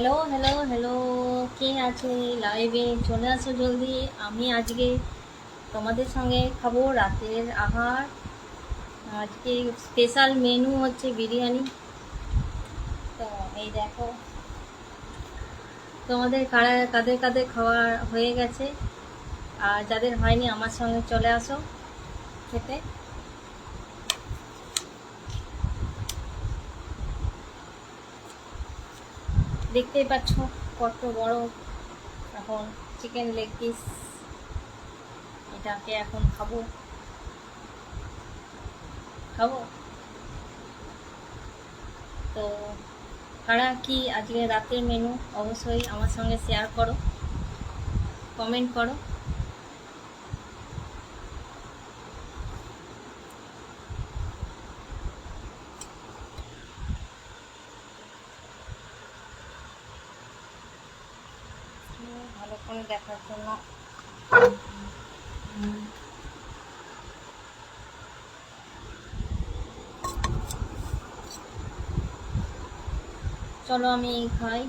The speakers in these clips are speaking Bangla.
হ্যালো হ্যালো হ্যালো, কে আছে লাইভে? চলে আসো জলদি। আমি আজকে তোমাদের সঙ্গে খাবো রাতের আহার। আজকে স্পেশাল মেনু হচ্ছে বিরিয়ানি। তো এই দেখো, তোমাদের কাদের কাদের খাওয়া হয়ে গেছে, আর যাদের হয়নি আমার সঙ্গে চলে আসো খেতে। দেখতেই পাচ্ছ কত বড় এখন চিকেন লেগ পিস, এটাকে এখন খাবো খাবো। তো কারা কি আজকে রাতের মেনু অবশ্যই আমার সঙ্গে শেয়ার করো, কমেন্ট করো। ভালো করে দেখার জন্য চলো আমি খাই।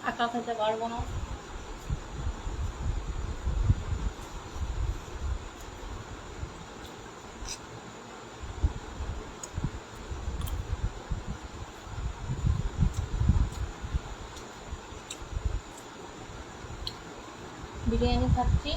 একা খেতে পারবো না। বিরিয়ানি খাচ্ছি।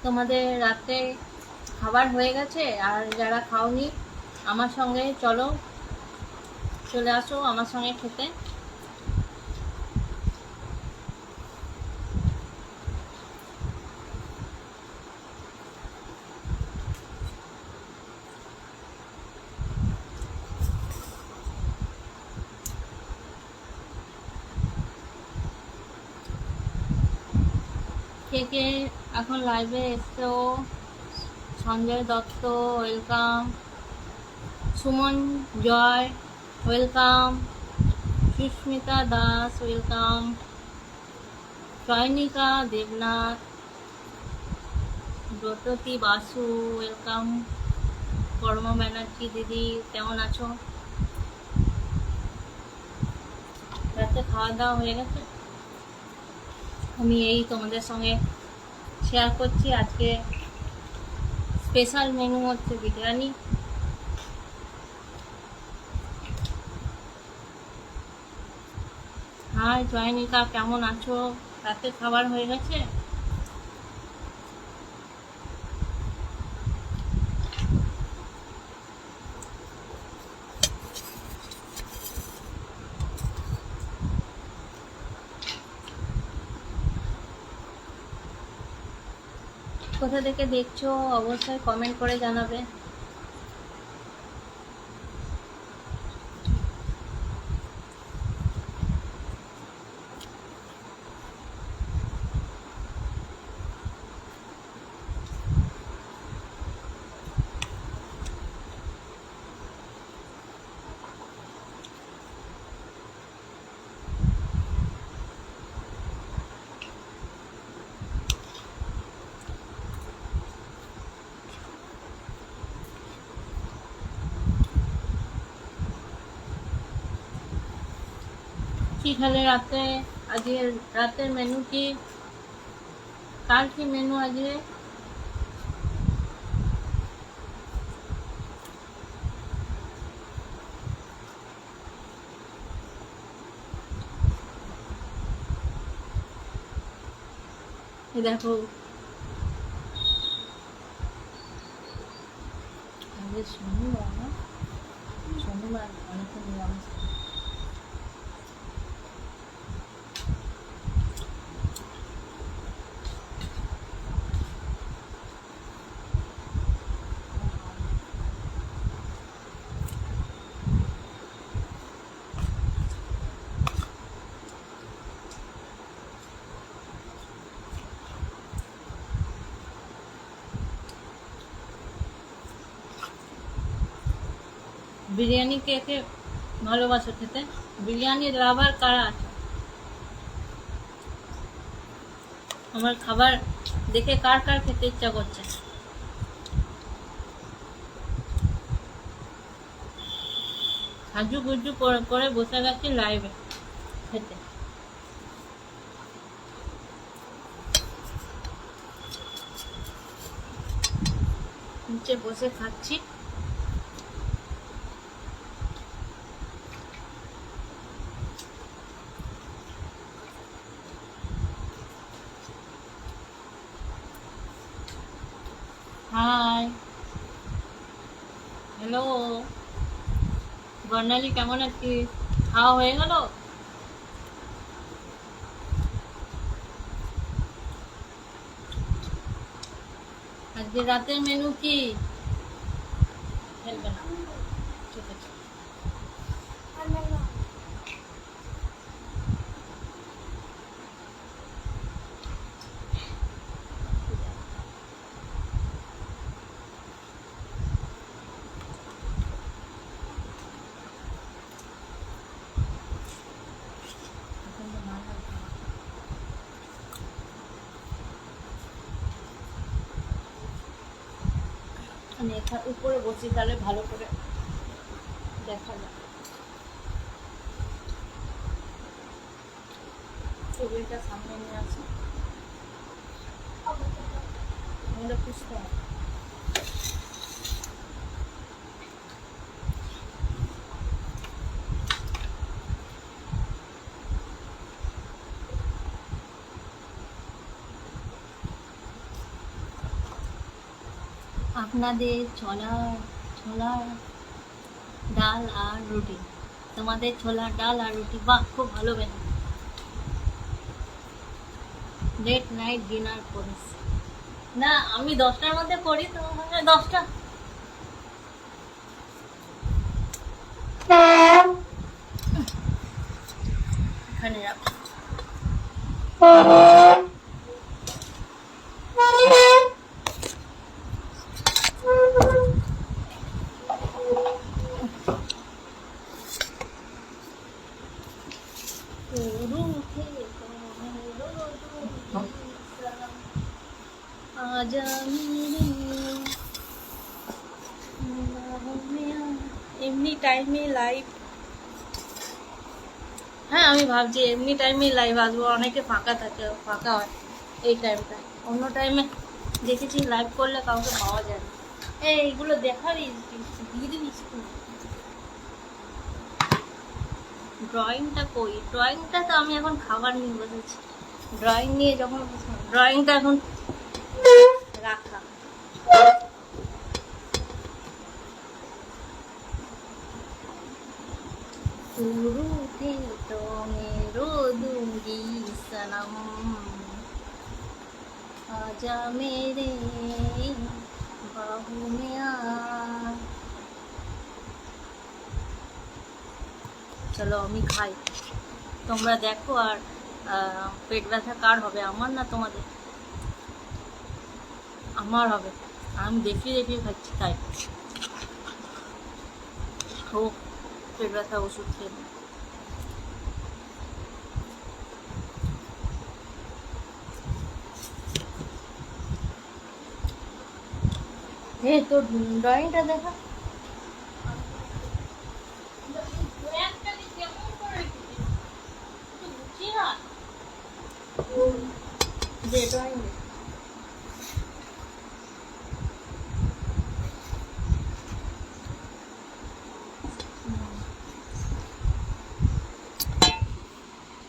তোমাদের রাতে খাবার হয়ে গেছে, আর যারা খাওনি আমার সঙ্গে চলো, চলে আসো আমার সঙ্গে খেতে। কে কে এখন লাইভে এসছো? Sanjay Dutta welcome, Suman Joy welcome, Susmita Das welcome, Chayanika Debnath, Bratati Basu welcome, Karma Banerjee দিদি কেমন আছো? রাতে খাওয়া দাওয়া হয়ে গেছে? আমি এই তোমাদের সঙ্গে শেয়ার করছি, আজকে স্পেশাল মেনু হচ্ছে বিরিয়ানি। হাই জয়নিকা, কেমন আছো? রাতে খাবার হয়ে গেছে? কোথা থেকে দেখছো অবশ্যই কমেন্ট করে জানাবে। কি খেলে রাতে? আজকে রাতের মেনু কি? কার কি মেনু আজকে? দেখো আজকে শনিবার না, শনিবার অনেকটা নিরামিষ। বিরিয়ানি কে কে ভালোবাসো খেতে? বিরিয়ানির লাভার কারা আছে? আমার খাবার দেখে কার কার খেতে ইচ্ছা করছে? সাজু গুজু করে বসে গেছি লাইভে খেতে। নিচে বসে খাচ্ছি। হাই, হ্যালো বর্ণালী, কেমন আছিস? খাওয়া হয়ে গেল? আজকে রাতের মেনু কি? খেলবে না, ঠিক আছে। আমি এখানে উপরে বসি, তাহলে ভালো করে দেখা যায়। টেবিলটা সামনে নিয়ে আসি, আমরা খুঁজতে হবে। আপনাদের ছোলার ডাল আর রুটি, তোমাদের ছোলার ডাল আর রুটি, বাহ খুব ভালো বেনা। লেট নাইট ডিনার করিস না? আমি 10টার মধ্যে করি, তো 10টা। এখানে রাখ। এমনি টাইমে লাইভ, হ্যাঁ আমি ভাবছি এমনি টাইমে লাইভ আসবো, অনেকে ফাঁকা থাকে, ফাঁকা হয় এই টাইমটা। অন্য টাইমে দেখেছি লাইভ করলে কাউকে পাওয়া যায় না। এইগুলো দেখাবি, দিয়ে দিবি। ড্রয়িংটা কই? ড্রয়িংটা তো আমি এখন খাবার নিয়ে বসেছি। ড্রয়িং নিয়ে যখন ড্রয়িংটা এখন রাখা। शुरू थे तो मैं रो दूंगी सनम, आजा मेरे बाहों में आ। চলো আমি খাই, তোমরা দেখো। আর পেট ব্যথা কার হবে, আমার না তোমাদের? আমার হবে, আমি দেখিয়ে দেখিয়ে খাচ্ছি তাই। হোক পেট ব্যথা ওষুধ খেয়ে। তোর ড্রয়িংটা দেখা। ড্রয়িং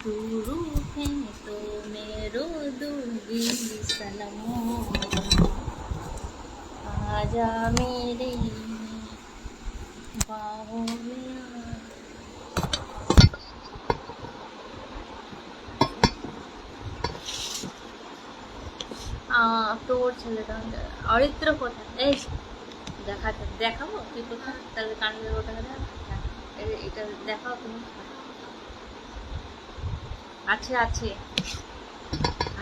तू रूठे तो मैं रो दूंगी सनम, आजा मेरे बाहों में आ। তোর ছেলেটা অরিত্র কোথায়? এই দেখাবো কি কোথায়? তাহলে কানের ওটা এটা দেখাও তুমি। আছে আছে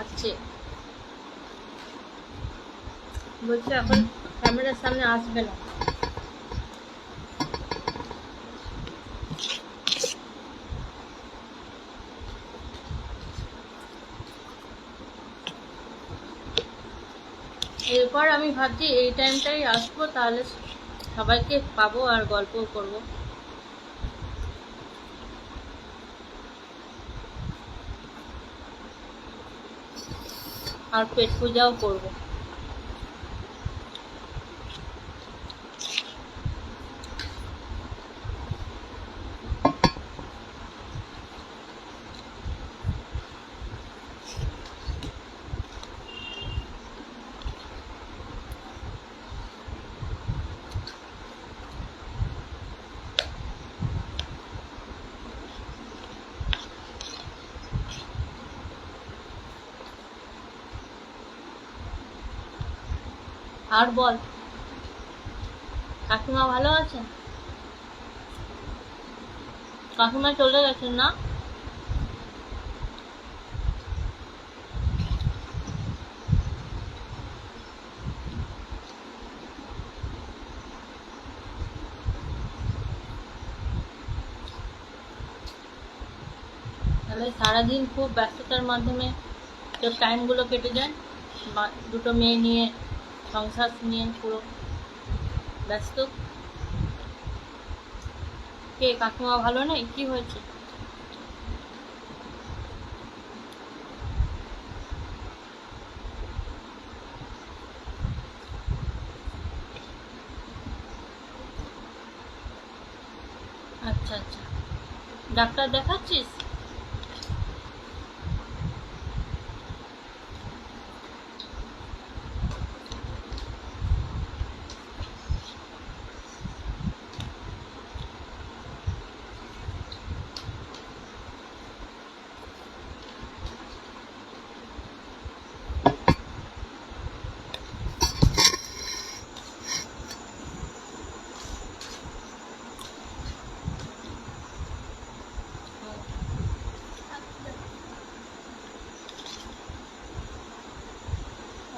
আছে, বলছি এখন ক্যামেরার সামনে আসবে না। এরপর আমি ভাবছি এই টাইমটাই আসবো, তাহলে সবাইকে পাবো আর গল্পও করবো। আর পেট পূজাও করবো। আর বল, কাকিমা ভালো আছেন? কাকিমা চলে গেছেন না? তাহলে সারাদিন খুব ব্যস্ততার মাধ্যমে তোর টাইমগুলো কেটে যায়, দুটো মেয়ে নিয়ে, সংসার নিয়ে পুরো ব্যস্ত। কে, কাকিমা ভালো নেই? কি হয়েছে? আচ্ছা আচ্ছা, ডাক্তার দেখাচ্ছিস?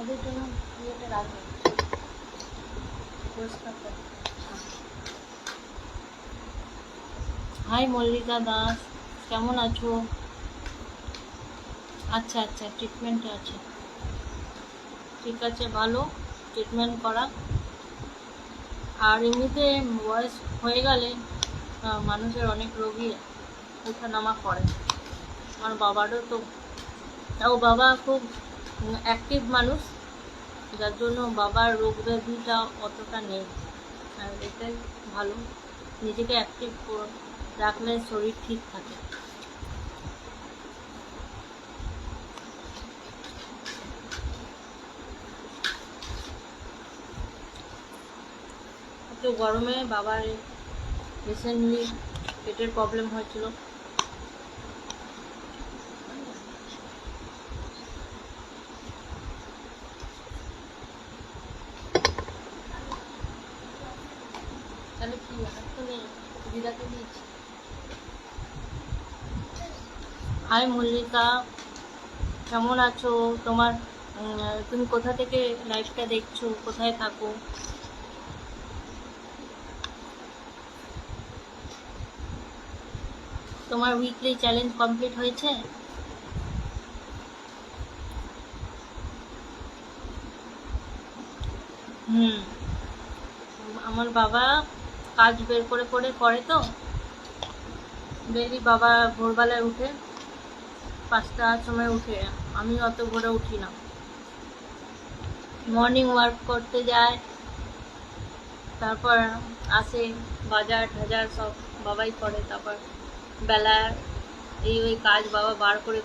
ওদের জন্য ইয়েটা রাখবে, পরিষ্কার করে। হাই মল্লিকা দাস, কেমন আছো? আচ্ছা আচ্ছা, ট্রিটমেন্টে আছে, ঠিক আছে, ভালো, ট্রিটমেন্ট করা। আর এমনিতে বয়স হয়ে গেলে মানুষের অনেক রোগী ওঠানামা করে। আমার বাবারও তো, তাও বাবা খুব অ্যাক্টিভ মানুষ, যার জন্য বাবার রোগ ব্যাধিটা অতটা নেই। আর এটাই ভালো, নিজেকে অ্যাক্টিভ রাখলে শরীর ঠিক থাকে। তো গরমে বাবার রিসেন্টলি পেটের প্রবলেম হয়েছিল। তাহলে কি আসলে দিদাকে দিয়েছি। হাই মল্লিকা, কেমন আছো? তোমার তুমি কোথা থেকে লাইভটা দেখছো, কোথায় থাকো? তোমার উইকলি চ্যালেঞ্জ কমপ্লিট হয়েছে? হুম, আমার বাবা কাজ বের করে করে তো ডেইলি। বাবা ভোরবেলায় উঠে, 5টার সময় উঠে, আমি অত ভোরে উঠি না। মর্নিং ওয়ার্ক করতে যায়, তারপর আসে, বাজার টাজার সব বাবাই করে। তারপর বেলা ওই কাজ বাবা বার করে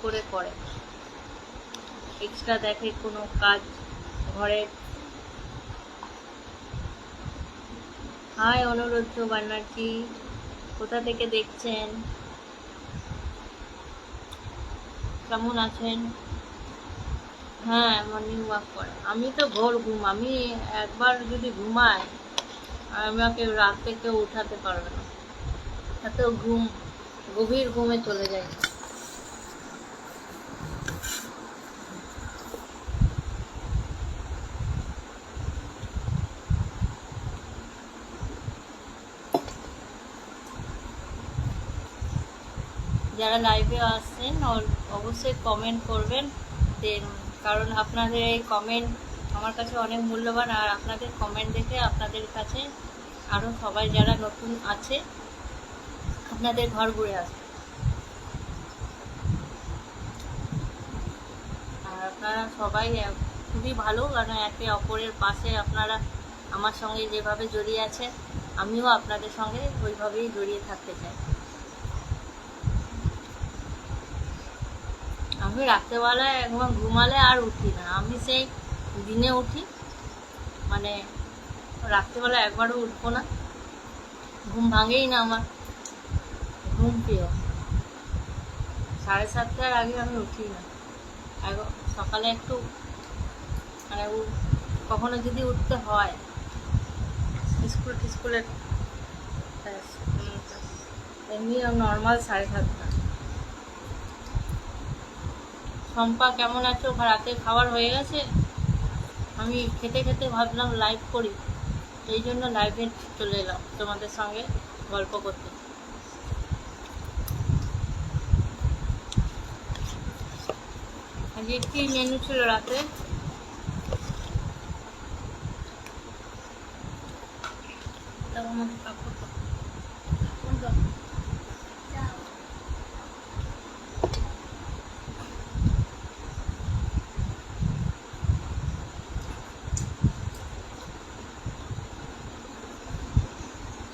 এক্সট্রা দেখে কোনো কাজ ঘরের। হাই অনুরুদ্ধ ব্যানার্জি, কোথা থেকে দেখছেন, কেমন আছেন? হ্যাঁ, মর্নিং ওয়াক করে। আমি তো ভোর ঘুম, আমি একবার যদি ঘুমাই আমাকে রাত থেকে উঠাতে পারবে না, এত ঘুম, গভীর ঘুমে চলে যায়। যারা লাইভে আসছেন অবশ্যই কমেন্ট করবেন, কারণ আপনাদের এই কমেন্ট আমার কাছে অনেক মূল্যবান। আর আপনাদের কমেন্ট দেখে আপনাদের কাছে আরও সবাই যারা নতুন আছে আপনাদের ঘর ঘুরে আসবে। আর আপনারা সবাই খুবই ভালো, কারণ একে অপরের পাশে আপনারা আমার সঙ্গে যেভাবে জড়িয়ে আছে আমিও আপনাদের সঙ্গে ওইভাবেই জড়িয়ে থাকতে চাই। আমি রাত্রেবেলায় একবার ঘুমালে আর উঠি না, আমি সেই দিনে উঠি, মানে রাত্রেবেলা একবারও উঠবো না, ঘুম ভাঙেই না আমার, ঘুম প্রিয়। 7:30টার আগে আমি উঠি না। সকালে একটু মানে কখনো যদি উঠতে হয় স্কুলে এমনি নর্মাল 7:30। শম্পা কেমন আছো? রাতে খাবার হয়ে গেছে? আমি খেতে খেতে ভাবলাম লাইভ করি, এই জন্য লাইভে চলে এলাম তোমাদের সঙ্গে গল্প করতে। আজকে কি মেনু ছিল রাতে?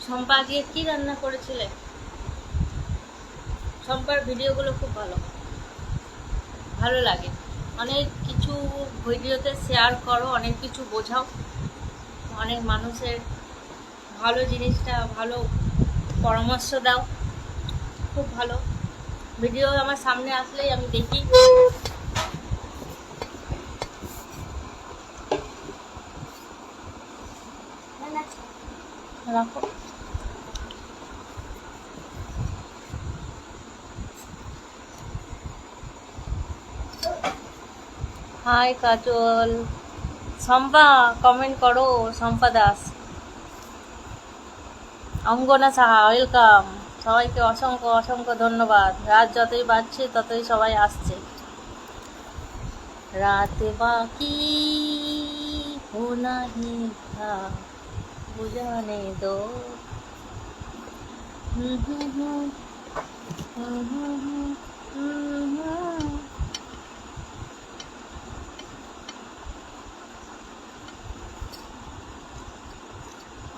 শম্পা আজকে কি রান্না করেছিলে? শম্পার ভিডিওগুলো খুব ভালো ভালো লাগে, অনেক কিছু ভিডিওতে শেয়ার করো, অনেক কিছু বোঝাও, অনেক মানুষের ভালো জিনিসটা ভালো পরামর্শ দাও, খুব ভালো ভিডিও। আমার সামনে আসলেই আমি দেখি। রাখো। হাই কাজল। শম্পা কমেন্ট করো, শম্পা দাস। অঙ্গনা সাহা ওয়েলকাম। সবাইকে অসংখ্য অসংখ্য ধন্যবাদ। রাত যতই বাড়ছে ততই সবাই আসছে। রাত বাকি হোনা হি থা বুঝানে দো।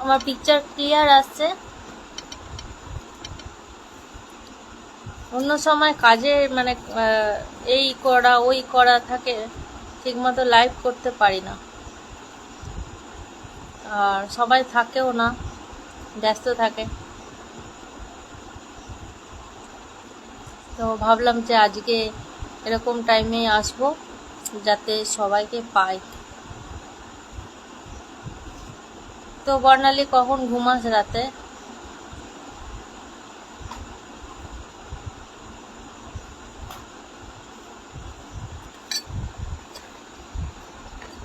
আমার পিকচার ক্লিয়ার আসছে? অন্য সময় কাজে মানে এই করা ওই করা থাকে, ঠিকমতো লাইভ করতে পারি না, আর সবাই থাকেও না, ব্যস্ত থাকে। তো ভাবলাম যে আজকে এরকম টাইমে আসবো যাতে সবাইকে পাই। তো বর্ণালী কখন ঘুমাস রাতে?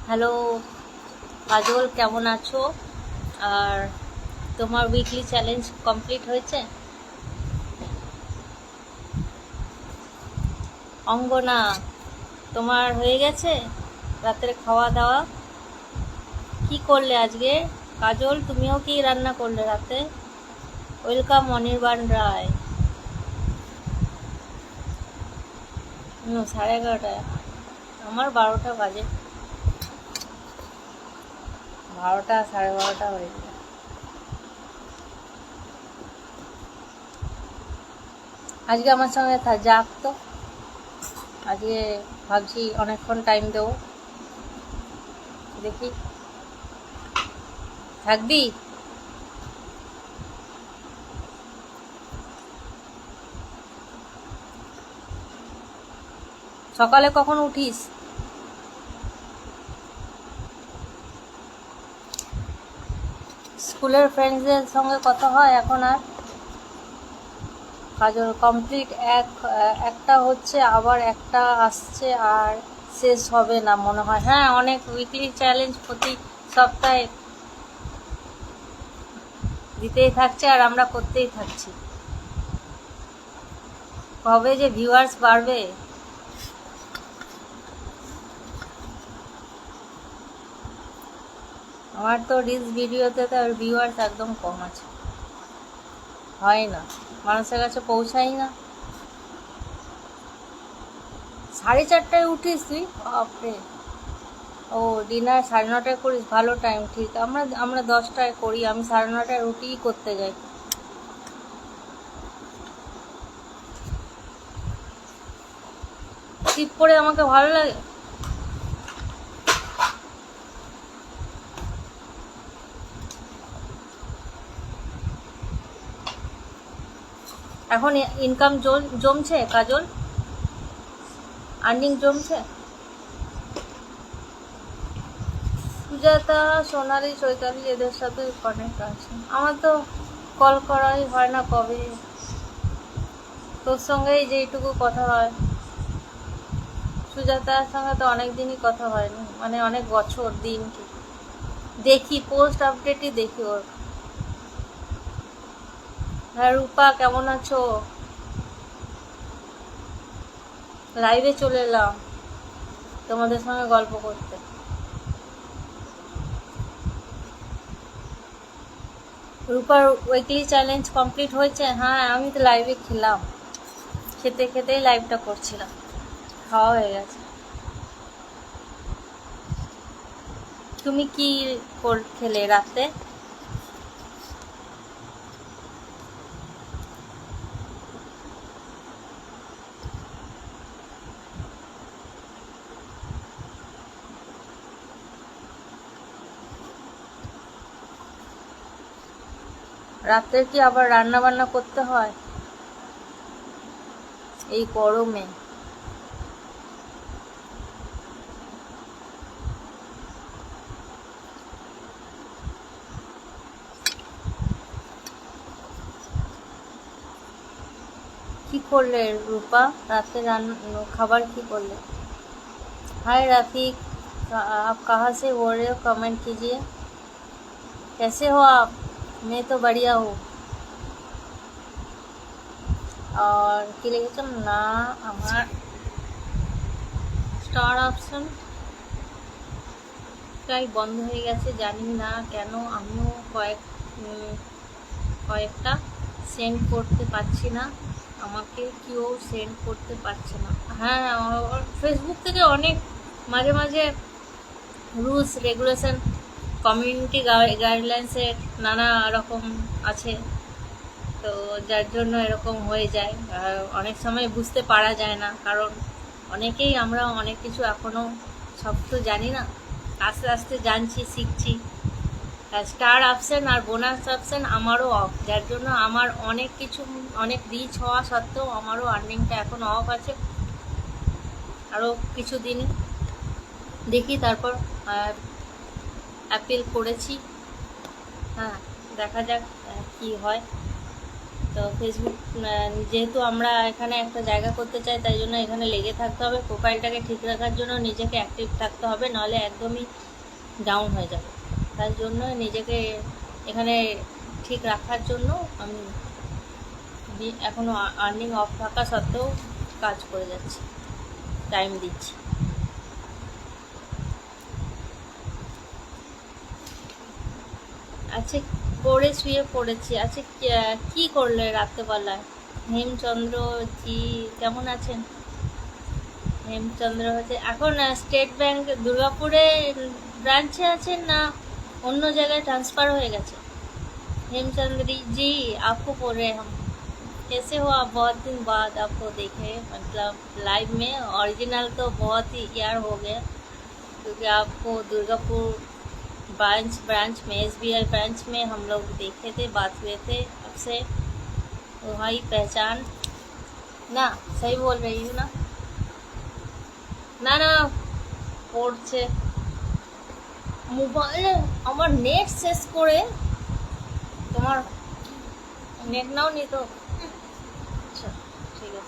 হ্যালো কাজল, কেমন আছো? আর তোমার উইকলি চ্যালেঞ্জ কমপ্লিট হয়েছে? অঙ্গনা, তোমার হয়ে গেছে রাতের খাওয়া দাওয়া? কি করলে আজকে? কাজল, তুমিও কি রান্না করলে রাতে? ওয়েলকাম অনির্বাণ রায়। 11:30, আমার 12টা বাজে, 12টা 12:30 হয়ে যায়। আজকে আমার সঙ্গে যাক তো, আজকে ভাবছি অনেকক্ষণ টাইম দেবো, দেখি থাকবি? সকালে কখন উঠিস? স্কুলের ফ্রেন্ডসদের সঙ্গে কথা হয় এখন আর? কাজল কমপ্লিট একটা হচ্ছে, আবার একটা আসছে, আর শেষ হবে না মনে হয়। হ্যাঁ, অনেক উইকলি চ্যালেঞ্জ প্রতি সপ্তাহে দিতেই থাকছে আর আমরা করতেই থাকছি। কবে যে ভিউয়ার্স বাড়বে। আমার তো রিলস ভিডিওতে তো ভিউয়ার্স একদম কম আছে, হয় না, মানুষের কাছে পৌঁছাই না। 4:30টায় উঠিস তুই? বাপরে। ও, ডিনার 9:30টায় করিস, ভালো টাইম, ঠিক। আমরা আমরা 10টায় করি, আমি 9:30টায় রুটিই করতে যাই। টিপ করে আমাকে ভালো লাগে। এখন ইনকাম জমছে কাজল, আর্নিং জমছে। সুজাতা, সোনালি, চৈতালি এদের সাথে কানেক্ট আছে। আমার তো কল করাই হয় না কবে। তোর সঙ্গেই যেইটুকু কথা হয়। সুজাতার সঙ্গে তো অনেক দিনই কথা হয়নি, মানে অনেক বছর দিন। দেখি পোস্ট আপডেটই দেখি ওর। হ্যাঁ রূপা, কেমন আছো? লাইভে চলে এলাম তোমাদের সঙ্গে গল্প করতে। রূপার উইকলি চ্যালেঞ্জ কমপ্লিট হয়েছে? হ্যাঁ, আমি তো লাইভে খেলাম, খেতে খেতেই লাইভটা করছিলাম, খাওয়া হয়ে গেছে। তুমি কি খেলে রাতে? রাতে কি আবার রান্না বান্না করতে হয় এই গরমে? কি করলে রূপা রাতে খাবার কি করলে? हाय रफीक, आप कहाँ से बोल रहे हो? कमेंट कीजिए। कैसे हो आप? मैं तो बढ़िया हूँ। और কি লিখেছেন না, আমার স্টার অপশন টাই বন্ধ হয়ে গেছে, জানি না কেন। আমিও কয়েকটা সেন্ড করতে পারছি না, আমাকে কেউ সেন্ড করতে পারছে না। হ্যাঁ, ফেসবুক থেকে অনেক মাঝে মাঝে রুলস রেগুলেশন, কমিউনিটি গাইডলাইন্সের নানা রকম আছে, তো যার জন্য এরকম হয়ে যায়। অনেক সময় বুঝতে পারা যায় না, কারণ অনেকেই আমরা অনেক কিছু এখনও সব তো জানি না, আস্তে আস্তে জানছি, শিখছি। স্টার অপশন আর বোনাস অপশন আমারও অফ, যার জন্য আমার অনেক কিছু, অনেক রিচ হওয়া সত্ত্বেও আমারও আর্নিংটা এখন অফ আছে। আরও কিছু দিন দেখি, তারপর অ্যাপিল করেছি। হ্যাঁ, দেখা যাক কি হয়। তো ফেসবুক যেহেতু আমরা এখানে একটা জায়গা করতে চাই, তাই জন্য এখানে লেগে থাকতে হবে, প্রোফাইলটাকে ঠিক রাখার জন্য নিজেকে অ্যাক্টিভ থাকতে হবে, নাহলে একদমই ডাউন হয়ে যাবে। তার জন্য নিজেকে এখানে ঠিক রাখার জন্য আমি এখনও আর্নিং অফ থাকা সত্ত্বেও কাজ করে যাচ্ছি, টাইম দিচ্ছি। আচ্ছা, পড়ে শুয়ে পড়েছি। আচ্ছা, কি করলে রাত্রেবেলায়? হেমচন্দ্র জি, কেমন আছেন? হেমচন্দ্র হচ্ছে এখন স্টেট ব্যাংক দুর্গাপুরে ব্রাঞ্চে আছেন, না অন্য জায়গায় ট্রান্সফার হয়ে গেছে? हेमचंद्र जी, आपको बोल रहे हम, कैसे हो आप? बहुत दिन बाद आपको देखे, मतलब लाइव में। ओरिजिनल तो बहुत ही ईयर हो गया, क्योंकि आपको दुर्गापुर ब्रांच में, SBI ब्रांच में हम लोग देखे थे, बात हुए थे आपसे, वही पहचान ना? सही बोल रही हूँ ना? না না, পড়ছে মোবাইলে। আমার নেট শেষ করে, তোমার नेट नाउ नहीं तो अच्छा, ठीक है।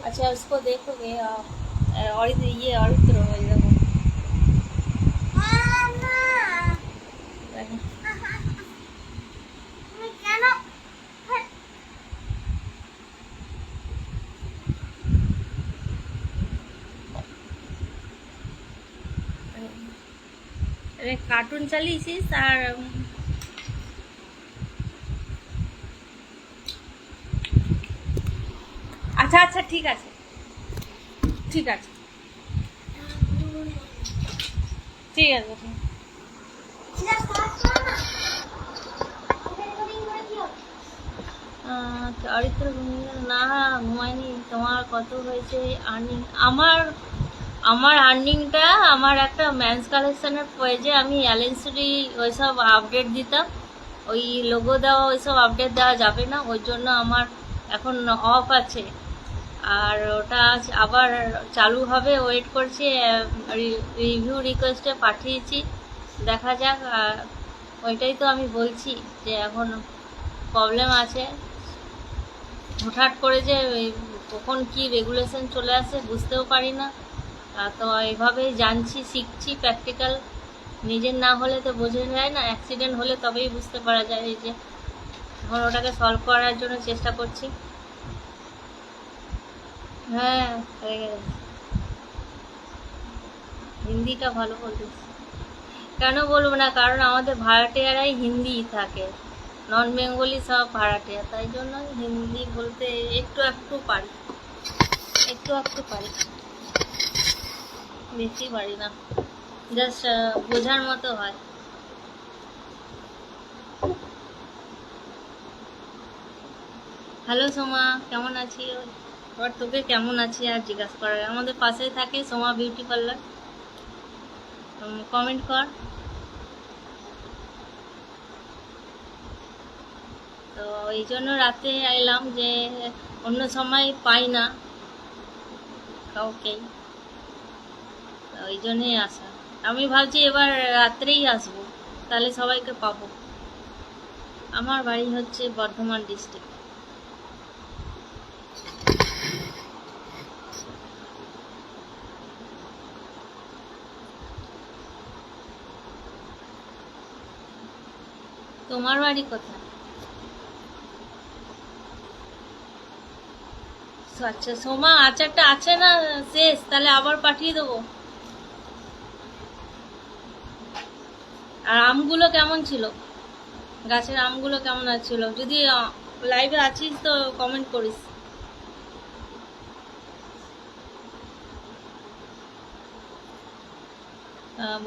अच्छा, उसको देखोगे आप? और ये औरित्र हो, देखो কার্টুন চালিয়েছিস আর আচ্ছা আচ্ছা ঠিক আছে ঠিক আছে ঠিক আছে চরিত্র না ঘুমায়নি। তোমার কত হয়েছে আর্নিং? আমার আমার আর্নিংটা আমার একটা ম্যান্স কালেকশনের পেজে আমি অ্যালেন্সরি ওইসব আপডেট দিতাম, ওই লোগো দেওয়া ওইসব আপডেট দেওয়া যাবে না, ওই জন্য আমার এখন অফ আছে। আর ওটা আবার চালু হবে, ওয়েট করছি, রিভিউ রিকোয়েস্টে পাঠিয়েছি, দেখা যাক। ওইটাই তো আমি বলছি যে এখন প্রবলেম আছে, হঠাৎ করে যে কখন কি রেগুলেশন চলে আসে বুঝতেও পারি না। তো এইভাবেই জানছি, শিখছি, প্র্যাকটিক্যাল নিজের না হলে তো বোঝা যায় না, অ্যাক্সিডেন্ট হলে তবেই বুঝতে পারা যায়। এই যে এখন ওটাকে সলভ করার জন্য চেষ্টা করছি। হ্যাঁ হয়ে গেছে। হিন্দিটা ভালো বলতিস? কেন বলবো না, কারণ আমাদের ভাড়াটিয়ারাই হিন্দি থাকে, নন বেঙ্গলি সব ভাড়াটিয়া, তাই জন্য হিন্দি বলতে একটু একটু পারি, একটু একটু পারি, বেশি পারি না, জাস্ট বোঝার মতো হয়। হ্যালো সোমা, কেমন আছি? আর তোকে কেমন আছি আর জিজ্ঞাসা করার, আমাদের পাশেই থাকে সোমা বিউটি পার্লার, কমেন্ট কর। তো এই জন্য রাতে এলাম, যে অন্য সময় পাই না কাউকেই, ওই জন্যই আসা। আমি ভাবছি এবার রাত্রেই আসবো, তাহলে সবাইকে পাবো। আমার বাড়ি হচ্ছে বর্ধমান ডিস্ট্রিক্ট। তোমার বাড়ি কোথায়? আচ্ছা সোমা, আচারটা আছে না শেষ? তাহলে আবার পাঠিয়ে দেবো। আর আমগুলো কেমন ছিল? গাছের আমগুলো কেমন ছিল? যদি লাইভে আছিস তো কমেন্ট করিস।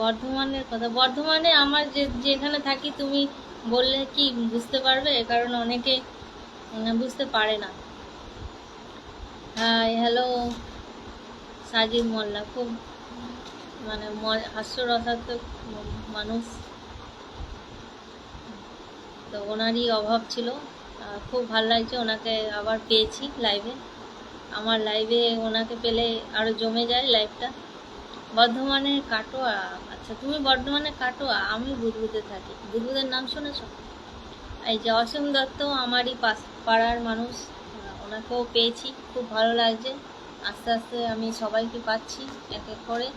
বর্ধমানের কথা, বর্ধমানে আমার যেখানে থাকি তুমি বললে কি বুঝতে পারবে, কারণ অনেকে বুঝতে পারে না। হাই হ্যালো, সাজিদ মোল্লা, খুব মানে হাস্যরসাত্মক মানুষ, তো ওনারই অভাব ছিল। খুব ভালো লাগছে ওনাকে আবার পেয়েছি লাইভে, আমার লাইভে ওনাকে পেলে আরও জমে যায় লাইভটা। বর্ধমানের কাটোয়া? আচ্ছা তুমি বর্ধমানে কাটোয়া, আমি বুদবুদে থাকি। বুদবুদের নাম শুনেছ? এই যে অসীম দত্ত আমারই পাড়ার মানুষ, ওনাকেও পেয়েছি, খুব ভালো লাগছে। আস্তে আস্তে আমি সবাইকে পাচ্ছি এক এক করে,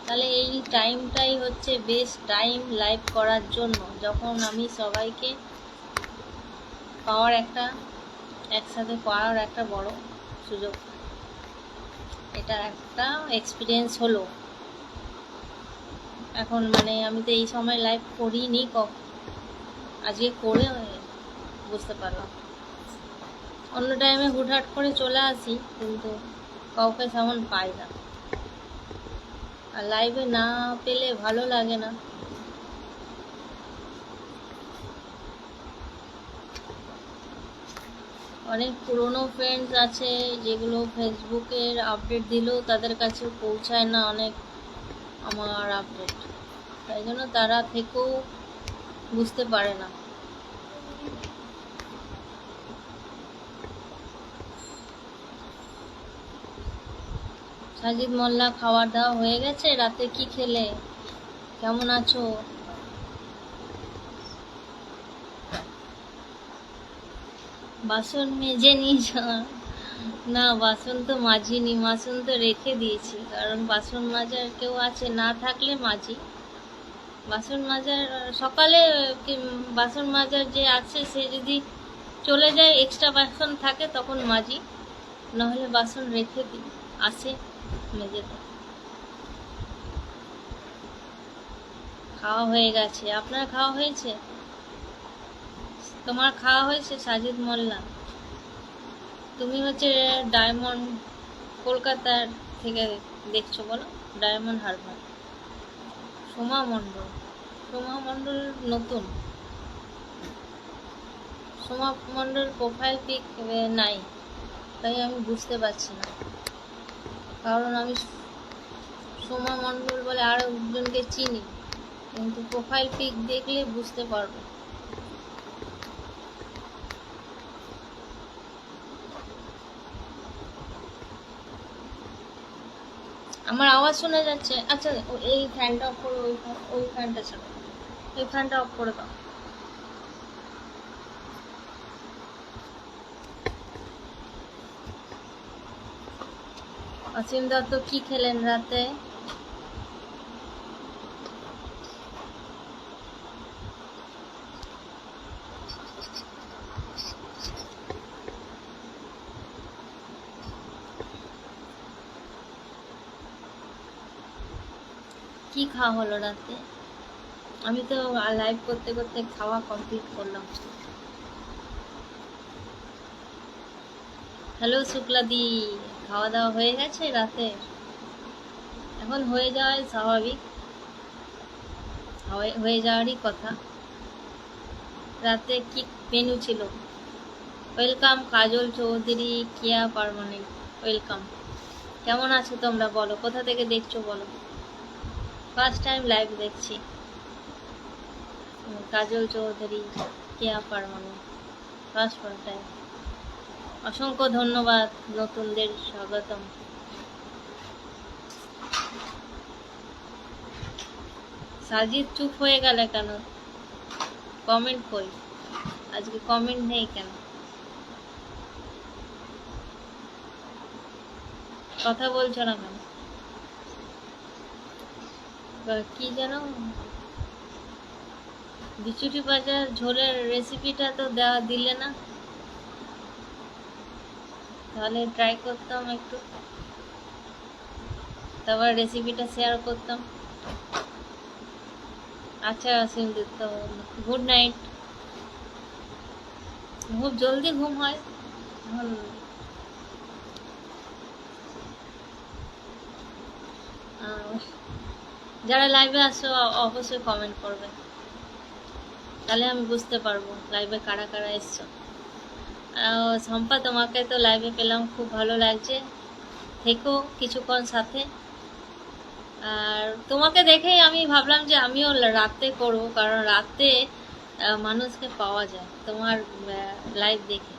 তাহলে এই টাইমটাই হচ্ছে বেস্ট টাইম লাইভ করার জন্য, যখন আমি সবাইকে পাওয়ার একটা, একসাথে পাওয়ার একটা বড় সুযোগ, এটা একটা এক্সপিরিয়েন্স হলো। এখন মানে আমি তো এই সময় লাইভ করিনি, আজকে করে বুঝতে পারলাম। অন্য টাইমে হুটহাট করে চলে আসি, কিন্তু কাউকে তেমন পাই না, আর লাইভে না পেলে ভালো লাগে না। অনেক পুরনো ফ্রেন্ডস আছে যেগুলো ফেসবুকের আপডেট দিলেও তাদের কাছে পৌঁছায় না অনেক আমার আপডেট, তাই জন্য তারা থেকেও বুঝতে পারে না। সাজিদ মোল্লা, খাওয়া দাওয়া হয়ে গেছে? রাতে কি খেলে? কেমন আছো? বাসন মেজে নিয়েছ? না বাসন তো মাজিনি, বাসন তো রেখে দিয়েছি, কারণ বাসন মাজার কেউ আছে, না থাকলে মাজি। বাসন মাজার সকালে, বাসন মাজার যে আছে সে যদি চলে যায়, এক্সট্রা বাসন থাকে তখন মাজি, নাহলে বাসন রেখে দিই, আসে মেজে দেয়। খাওয়া হয়ে গেছে। আপনার খাওয়া হয়েছে? তোমার খাওয়া হয়েছে সাজিদ মোল্লা? তুমি হচ্ছে ডায়মন্ড কলকাতার থেকে দেখছো বলো, ডায়মন্ড হারবার। সোমা মণ্ডল, সোমা মণ্ডল নতুন। সোমা মণ্ডল প্রোফাইল পিক নাই, তাই আমি বুঝতে পারছি না। কারণ আমি সোমা মণ্ডল বলে আরো একজনকে চিনি, কিন্তু প্রোফাইল পিক দেখলে বুঝতে পারবো। আমার আওয়াজ শোনা যাচ্ছে? আচ্ছা, এই ফ্যানটা অফ করো, ওই ফ্যানটা ছাড়ো, এই ফ্যানটা অফ করে দাও। অসীম দত্ত কি খেলেন রাতে? কি খাওয়া হলো রাতে? আমি তো লাইভ করতে করতে খাওয়া কমপ্লিট করলাম। হ্যালো শুক্লাদি, খাওয়া দাওয়া হয়ে গেছে রাতে? এখন হয়ে যাওয়াই স্বাভাবিক, হয়ে যাওয়ারই কথা। রাতে কি মেনু ছিল? ওয়েলকাম কাজল চৌধুরী, কিয়া পারমানেন্ট, ওয়েলকাম। কেমন আছো তোমরা বলো, কোথা থেকে দেখছো বলো? ফার্স্ট টাইম লাইভ দেখছি। কাজল চৌধুরী, কিয়া পারমানেন্ট, ফার্স্ট টাইম। অসংখ্য ধন্যবাদ, নতুনদের স্বাগতম। সাজিদ চুপ হয়ে গেল কেন? কমেন্ট কই? আজকে কমেন্ট নেই কেন? কথা বলছো না কেন? কি যেন বিচুটি ভাজার ঝোলের রেসিপিটা তো দিলে না, তাহলে ট্রাই করতাম একটু, তারপর রেসিপিটা শেয়ার করতাম। আচ্ছা সিন্ধু, গুড নাইট। খুব জলদি ঘুম হয় এখন। যারা লাইভে আসো অবশ্যই কমেন্ট করবে, তাহলে আমি বুঝতে পারবো লাইভে কারা কারা এসছো। শম্পা, তোমাকে তো লাইভে পেলাম, খুব ভালো লাগছে, থেকো কিছুক্ষণ সাথে। আর তোমাকে দেখেই আমি ভাবলাম যে আমিও রাতে করবো, কারণ রাতে মানুষকে পাওয়া যায় তোমার লাইভ দেখে।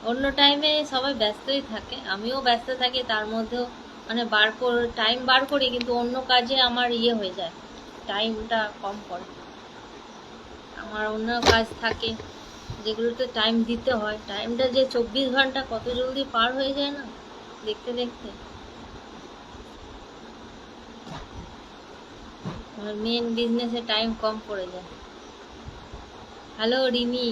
অন্য টাইমে সবাই ব্যস্তই থাকে, আমিও ব্যস্ত থাকি, তার মধ্যেও মানে টাইম বার করি, কিন্তু অন্য কাজে আমার হয়ে যায়, টাইমটা কম পড়ে। আমার অন্য কাজ থাকে যেগুলোতে টাইম দিতে হয়, টাইমটা যে 24 ঘন্টা কত জলদি পার হয়ে যায় না দেখতে দেখতে। আমার মেন বিজনেসে টাইম কম পড়ে যায়। হ্যালো রিমি,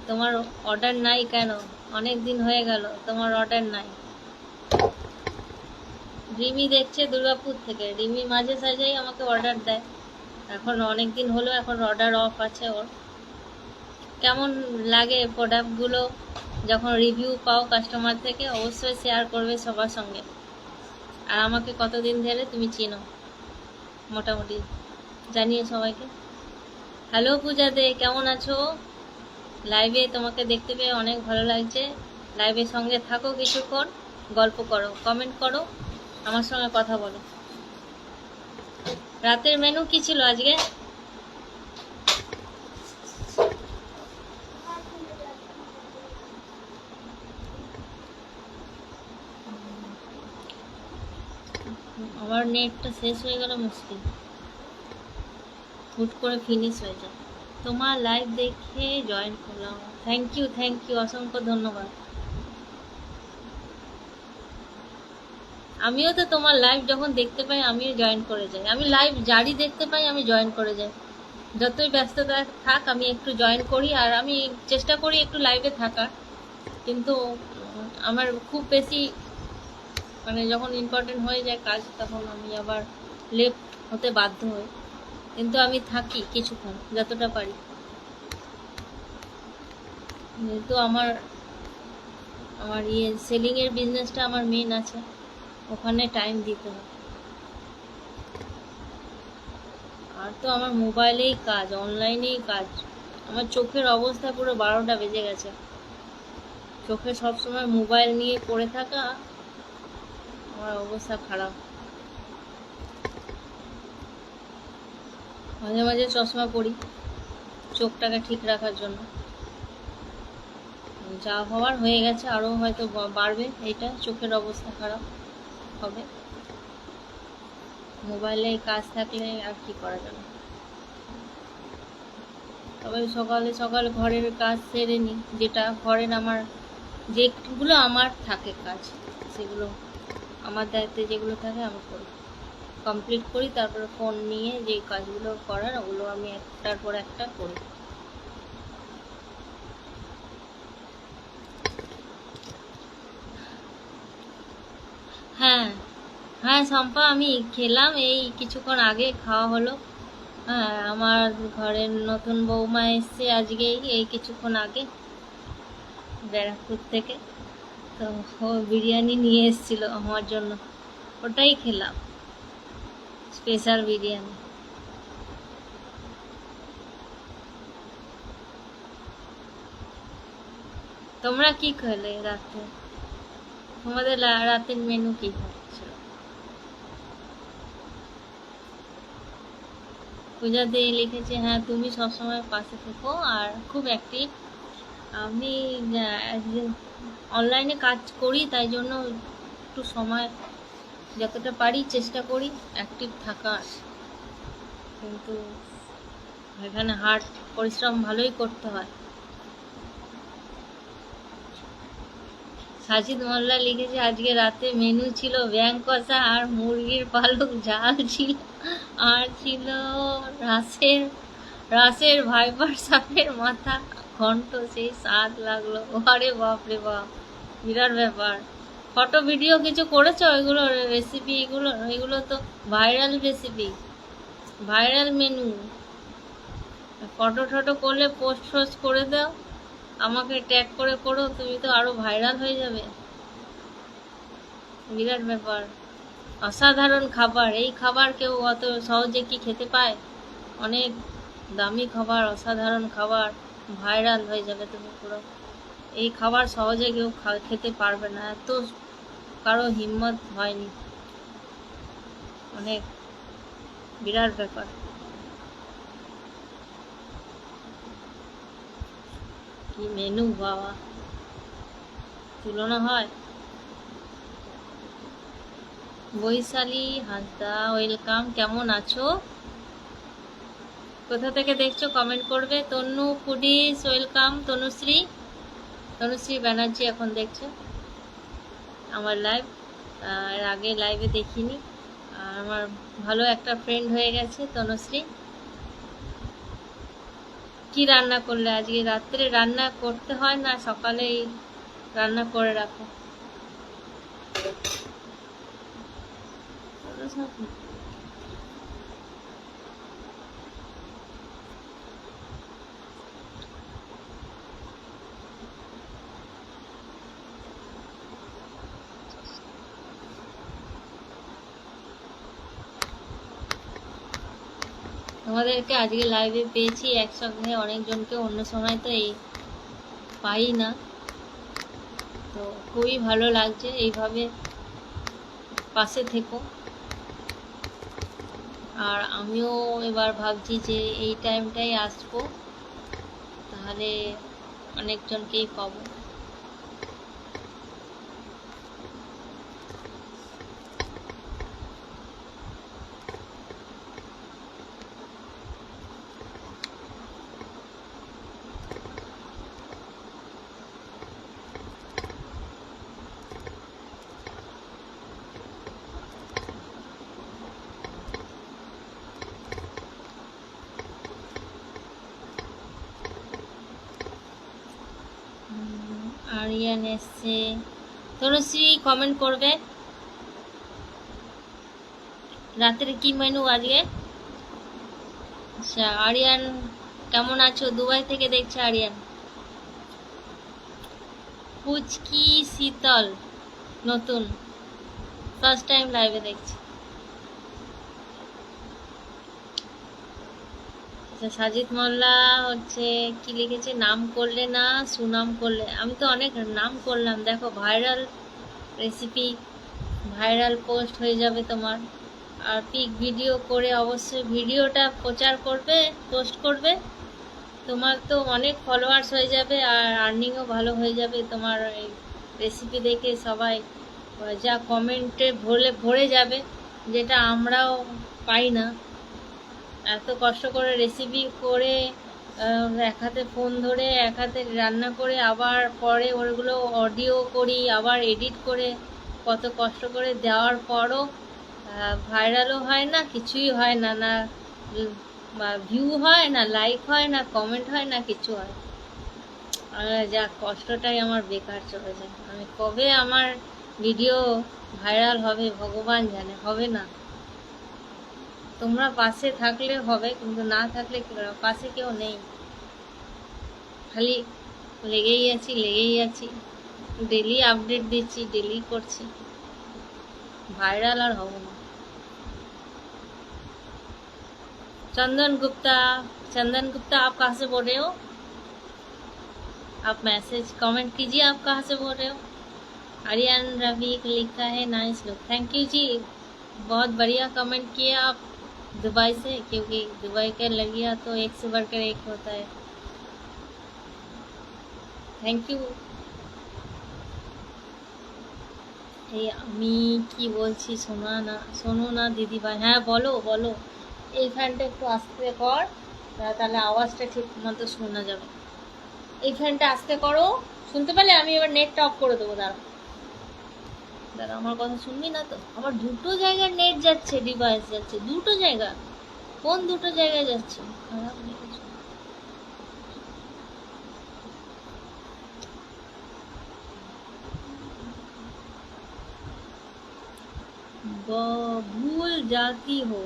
তোমার অর্ডার নাই কেন? অনেক দিন হয়ে গেল তোমার অর্ডার নাই। রিমি দেখছে দুর্গাপুর থেকে, রিমি মাঝে সাঝেই আমাকে অর্ডার দেয়, এখন অনেক দিন হলো, এখন অর্ডার অফ আছে ওর। কেমন লাগে প্রোডাক্টগুলো? যখন রিভিউ পাও কাস্টমার থেকে অবশ্যই শেয়ার করবে সবার সঙ্গে। আর আমাকে কতদিন ধরে তুমি চিনো মোটামুটি জানিয়ে সবাইকে। হ্যালো পূজা দে, কেমন আছো? লাইভে তোমাকে দেখতে পেয়ে অনেক ভালো লাগছে। লাইভের সঙ্গে থাকো, কিছুক্ষণ গল্প করো, কমেন্ট করো, আমার সঙ্গে কথা বলো। রাতের মেনু কি ছিল আজকে? আমার নেটটা শেষ হয়ে গেল, মুশকিল, হুট করে ফিনিশ হয়ে যায়। তোমার লাইভ দেখে জয়েন করলাম, থ্যাংক ইউ, অসংখ্য ধন্যবাদ। আমিও তো তোমার লাইভ যখন দেখতে পাই আমিও জয়েন করে যাই, আমি লাইভ জারি দেখতে পাই আমি জয়েন করে যাই। যতই ব্যস্ততা থাক আমি একটু জয়েন করি, আর আমি চেষ্টা করি একটু লাইভে থাকার, কিন্তু আমার খুব বেশি মানে যখন ইম্পর্টেন্ট হয়ে যায় কাজ, তখন আমি আবার লেফট হতে বাধ্য হই। কিন্তু আমি থাকি কিছুক্ষণ যতটা পারি, যেহেতু আমার আমার সেলিংয়ের বিজনেসটা আমার মেন আছে, ওখানে টাইম দিতে হয়। আর তো আমার মোবাইলেই কাজ, অনলাইনেই কাজ। আমার চোখের অবস্থা পুরো 12টা বেজে গেছে। চোখে সবসময় মোবাইল নিয়ে পড়ে থাকা, আমার অবস্থা খারাপ। মাঝে মাঝে চশমা পরি চোখটাকে ঠিক রাখার জন্য। যা হওয়ার হয়ে গেছে, আরও হয়তো বাড়বে। এইটা চোখের অবস্থা খারাপ হবে। মোবাইলে কাজ থাকলে আর কি করা যাবে। তবে সকালে সকালে ঘরের কাজ সেরে নিই, যেটা ঘরের আমার যেগুলো আমার থাকে কাজ, সেগুলো আমার দায়িত্বে যেগুলো থাকে আমি করি, কমপ্লিট করি। তারপরে ফোন নিয়ে যে কাজগুলো করার, ওগুলো আমি একটার পর একটা করি। হ্যাঁ হ্যাঁ শম্পা, আমি খেলাম, এই কিছুক্ষণ আগে খাওয়া হলো। হ্যাঁ, আমার ঘরের নতুন বৌমা এসছে আজকেই, এই কিছুক্ষণ আগে ব্যারাকপুর থেকে। তো ও বিরিয়ানি নিয়ে এসেছিল আমার জন্য, ওটাই খেলাম, স্পেশাল বিরিয়ানি। তোমরা কি খেলে রাতে? তোমাদের রাতের মেনু কি ছিল? পূজা দিয়ে লিখেছে, হ্যাঁ তুমি সবসময় পাশে থেকো আর খুব অ্যাক্টিভ। আমি অনলাইনে কাজ করি, তাই জন্য একটু সময় যতটা পারি চেষ্টা করি অ্যাক্টিভ থাকার। কিন্তু এখানে হার্ড পরিশ্রম ভালোই করতে হয়। সাজিদ মোল্লা লিখেছে, আজকে রাতে মেনু ছিল ব্যাং কষা আর মুরগির পালক ঝাল ছিল, আর ছিল রাসের রাসের ভাইপার সাপের মাথা ঘন্ট। সেই স্বাদ লাগলো, আরে বাপ রে বাপ, বিরাট ব্যাপার। ফটো ভিডিও কিছু করেছো? এগুলো রেসিপি, এগুলো তো viral recipe, viral menu. Photo টটো করলে পোস্ট ফোস্ট করে দাও, আমাকে ট্যাগ করে করো, তুমি তো আরো ভাইরাল হয়ে যাবে। বিরাট ব্যাপার, অসাধারণ খাবার। এই খাবার কেউ অত সহজে কি খেতে পায়? অনেক দামি খাবার, অসাধারণ খাবার, ভাইরাল হয়ে যাবে তুমি পুরো। এই খাবার সহজে কেউ খেতে পারবে না, এত কারো হিম্মত হয়নি। অনেক বিরাট ব্যাপার। কি মেনু বাবা, তুলনা হয়? বৈশালী হাসদা, ওয়েলকাম, কেমন আছো? কোথা থেকে দেখছো কমেন্ট করবে। তনু ফুডিস, ওয়েলকাম। তনুশ্রী ব্যানার্জি এখন দেখছো আমার লাইভ, এর আগে লাইভে দেখিনি। আর আমার ভালো একটা ফ্রেন্ড হয়ে গেছে তনুশ্রী। কি রান্না করলে আজকে? রাত্রে রান্না করতে হয় না, সকালেই রান্না করে রাখো? তোমাদেরকে আজকে লাইভে পেয়েছি একসঙ্গে অনেকজনকে, অন্য সময় তো এই পাই না, তো খুবই ভালো লাগছে। এইভাবে পাশে থেকো। আর আমিও এবার ভাবছি যে এই টাইমটাই আসবো, তাহলে অনেকজনকেই পাবো। আরিয়ান এসছে। তনুশ্রী কমেন্ট করবে রাতের কি মেনু আজকে। আচ্ছা আরিয়ান কেমন আছো? দুবাই থেকে দেখছে আরিয়ান। পুচকি শীতল নতুন ফার্স্ট টাইম লাইভে দেখছি। আচ্ছা সাজিদ মোল্লা হচ্ছে কি লিখেছে, নাম করলে না সুনাম করলে। আমি তো অনেক নাম করলাম, দেখো ভাইরাল রেসিপি, ভাইরাল পোস্ট হয়ে যাবে তোমার। আর পিক ভিডিও করে অবশ্যই ভিডিওটা প্রচার করবে, পোস্ট করবে। তোমার তো অনেক ফলোয়ার্স হয়ে যাবে আর আর্নিংও ভালো হয়ে যাবে তোমার। এই রেসিপি দেখে সবাই যা কমেন্টে ভরে যাবে, যেটা আমরাও পাই না। এত কষ্ট করে রেসিপি করে এক হাতে ফোন ধরে এক হাতে রান্না করে আবার পরে ওগুলো অডিও করি, আবার এডিট করে কত কষ্ট করে দেওয়ার পরও ভাইরালও হয় না, কিছুই হয় না। না ভিউ হয় না, লাইক হয় না, কমেন্ট হয় না, কিছু হয়। যা কষ্টটাই আমার বেকার চলে যায়। আমি কবে আমার ভিডিও ভাইরাল হবে ভগবান জানে, হবে না। তোমরা পাশে থাকলে হবে, কিন্তু না থাকলে কি করবে? পাশে কেউ নেই, খালি লেগেই আছি, ডেলি আপডেট দিচ্ছি, ডেলি করছি, ভাইরাল আর হবো না। चंदन गुप्ता आप कहाँ से बोल रहे हो? आप मैसेज कमेंट कीजिए, आप कहाँ से बोल रहे हो? आर्यन रवि लिखा है नाइस लुक, थैंक यू जी, बहुत बढ़िया कमेंट किए आप दुबई से, क्योंकि दुबई के लड़कियाँ तो एक से बढ़कर एक होता है। Thank you. এই আমি কি বলছি শোনো না দিদি ভাই। হ্যাঁ বলো বলো। এই ফ্যানটা একটু আস্তে কর, তাহলে আওয়াজটা ঠিক মতো শোনা যাবে। এই ফ্যানটা আস্তে করো, শুনতে পেলে? আমি এবার নেটটা অফ করে দেবো। দাঁড়া আমার কথা শুনবি না তো? আমার দুটো জায়গায় নেট যাচ্ছে, ডিভাইস যাচ্ছে দুটো জায়গা। কোন দুটো জায়গায় যাচ্ছে? খারাপ লেগেছে। भूल जाती हो।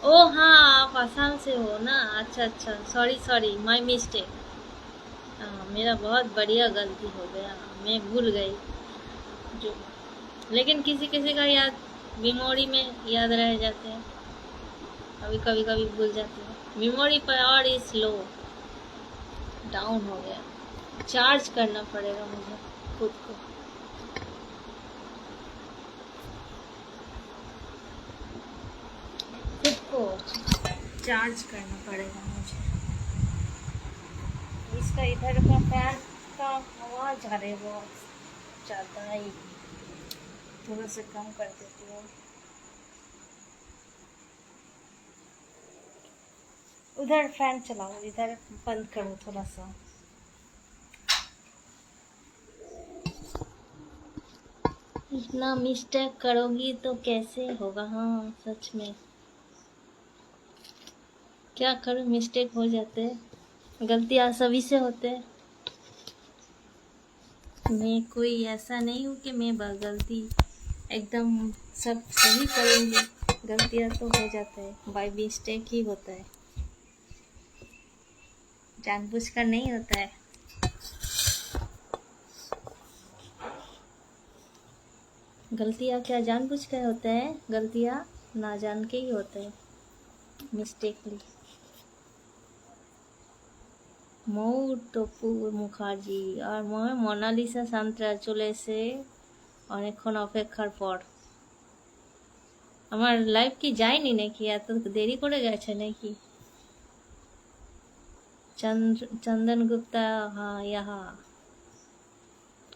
ओ हाँ आप आसाम से हो ना, अच्छा अच्छा, सॉरी माय मिस्टेक। मेरा बहुत बढ़िया गलती हो गया, मैं भूल गई। जो लेकिन किसी किसी का याद मेमोरी में याद रह जाते हैं, कभी भूल जाते हैं। Memory power is slow, down हो गया, चार्ज करना पड़ेगा मुझे खुद को। चार्ज करना पड़ेगा मुझे। इसका इधर का फैन का आवाज आ रही है बहुत ज़्यादा ही, थोड़ा सा कम कर देती हूँ। उधर फैन चलाओ, इधर बंद करो थोड़ा सा। इतना मिस्टेक करोगी तो कैसे होगा? हाँ सच में, क्या करूँ, मिस्टेक हो जाते हैं, गलतियाँ सभी से होते हैं। मैं कोई ऐसा नहीं हूँ कि मैं गलती एकदम सब सही करूँगी, गलतियाँ तो हो जाता है, बाय मिस्टेक ही होता है, जानबूझकर नहीं होता है। गलतियाँ क्या जानबूझ कर होता है? गलतियाँ ना जान के ही होता है, मिस्टेकली। মৌ টপু মুখার্জি আর মই মোনালিসা সান্ত্রা চলে এসে অনেকক্ষণ অপেক্ষার পর। আমার লাইভ কি যায়নি নাকি? এত দেরি করে গেছে নাকি? चंदन गुप्ता, हाँ यहाँ।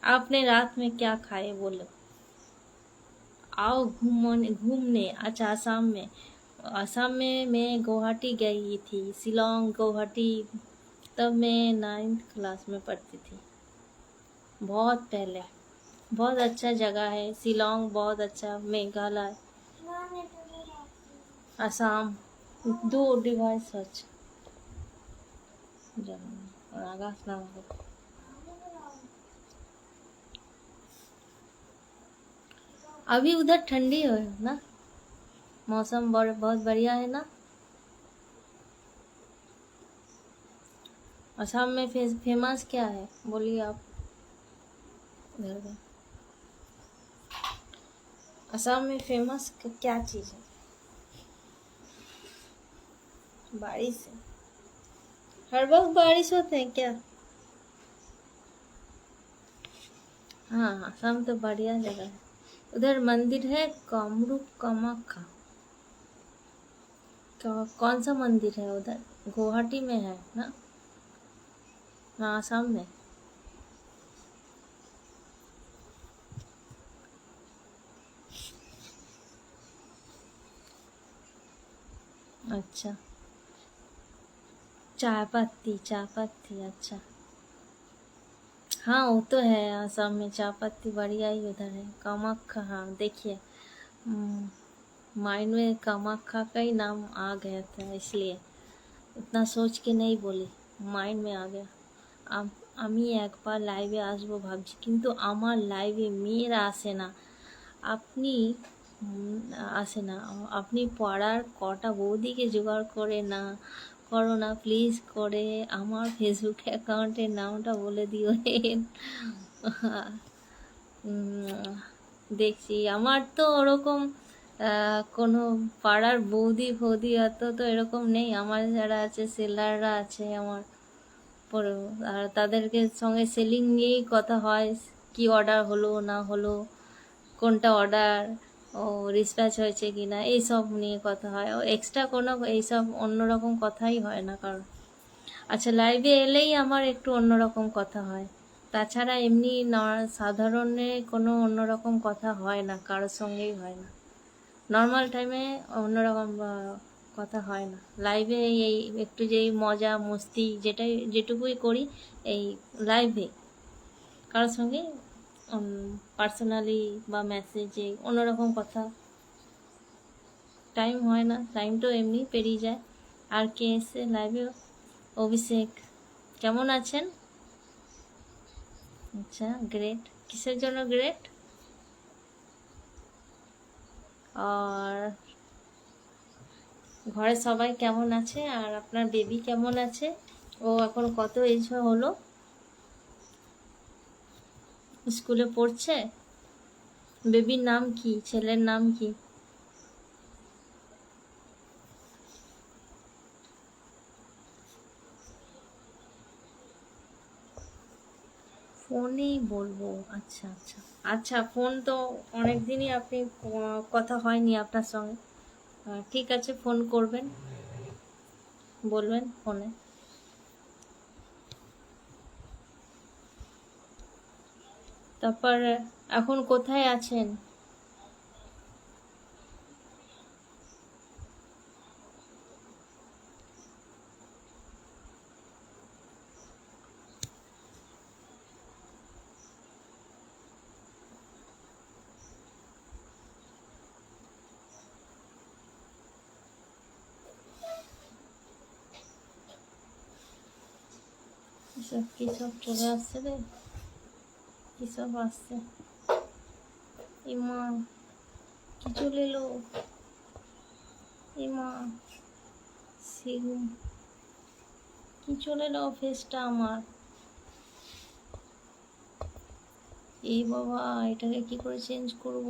आपने रात में क्या खाए बोलो? आओ घूमने। अच्छा आसाम में मैं गुवाहाटी गई थी, शिलोंग गुवाहाटी, तब मैं 9th क्लास में पढ़ती थी, बहुत पहले। बहुत अच्छा जगह है शिलोंग, बहुत अच्छा। मेघालय, आसाम, दो डिवाइस सच और आगास ना हो। अभी उधर ठंडी है ना, मौसम बहुत बढ़िया है ना? असम में फेमस क्या है, बोलिए आप। इधर का असम में फेमस क्या चीज़ है? बारिश है? हर वक्त बारिश होते हैं क्या? हाँ, असम तो बढ़िया जगह है। उधर मंदिर है कामरूप कामाख्या। कौन सा मंदिर है उधर? गुवाहाटी में है ना? हाँ, असम में। अच्छा, चाय पत्ती, अच्छा। हाँ, वो तो है, असम में चाय पत्ती बढ़िया ही उधर है। कामाख्या, हाँ देखिए, माइंड में कामाख्या का ही नाम आ गया था, इसलिए उतना सोच के नहीं बोली, माइंड में आ गया। আমি একবার লাইভে আসবো ভাবছি, কিন্তু আমার লাইভে মেয়েরা আসে না। আপনি আসে না, আপনি পাড়ার কটা বৌদিকে জোগাড় করে না করো না প্লিজ করে আমার ফেসবুক অ্যাকাউন্টের নামটা বলে দিও। দেখছি, আমার তো ওরকম কোনো পাড়ার বৌদি ফৌদি অত তো এরকম নেই। আমার যারা আছে সেলাররা আছে আমার, আর তাদেরকে সঙ্গে সেলিং নিয়েই কথা হয়, কি অর্ডার হলো না হলো, কোনটা অর্ডার ও ডিসপ্যাচ হয়েছে কি না, এইসব নিয়ে কথা হয়। ও এক্সট্রা কোনো এইসব অন্যরকম কথাই হয় না কারণ। আচ্ছা, লাইভে এলেই আমার একটু অন্যরকম কথা হয়, তাছাড়া এমনি সাধারণে কোনো অন্যরকম কথা হয় না, কারোর সঙ্গেই হয় না। নর্মাল টাইমে অন্যরকম কথা হয় না। লাইভে এই একটু যেই মজা মস্তি যেটুকুই করি এই লাইভে, কারোর সঙ্গে পার্সোনালি বা মেসেজে অন্যরকম কথা টাইম হয় না, টাইম তো এমনি পেরিয়ে যায়। আর কে এসে লাইভে? অভিষেক, কেমন আছেন? আচ্ছা, গ্রেট। কিসের জন্য গ্রেট? আর ঘরে সবাই কেমন আছে? আর আপনার বেবি কেমন আছে? ও এখন কত এজ হলো? স্কুলে পড়ছে? বেবির নাম কি? ছেলের নাম কি? ফোনেই বলবো, আচ্ছা আচ্ছা। আচ্ছা, ফোন তো অনেক দিনই আপনি কথা হয়নি আপনার সঙ্গে। ঠিক আছে, ফোন করবেন, বলবেন ফোনে। তারপর এখন কোথায় আছেন? এসব কি সব চলে আসছে রে, কি সব আসছে? ইমা, কি চলে এলো? ইমা, সিগু, কি চলে এলো ফেসটা আমার? এই বাবা, এটাকে কি করে চেঞ্জ করব?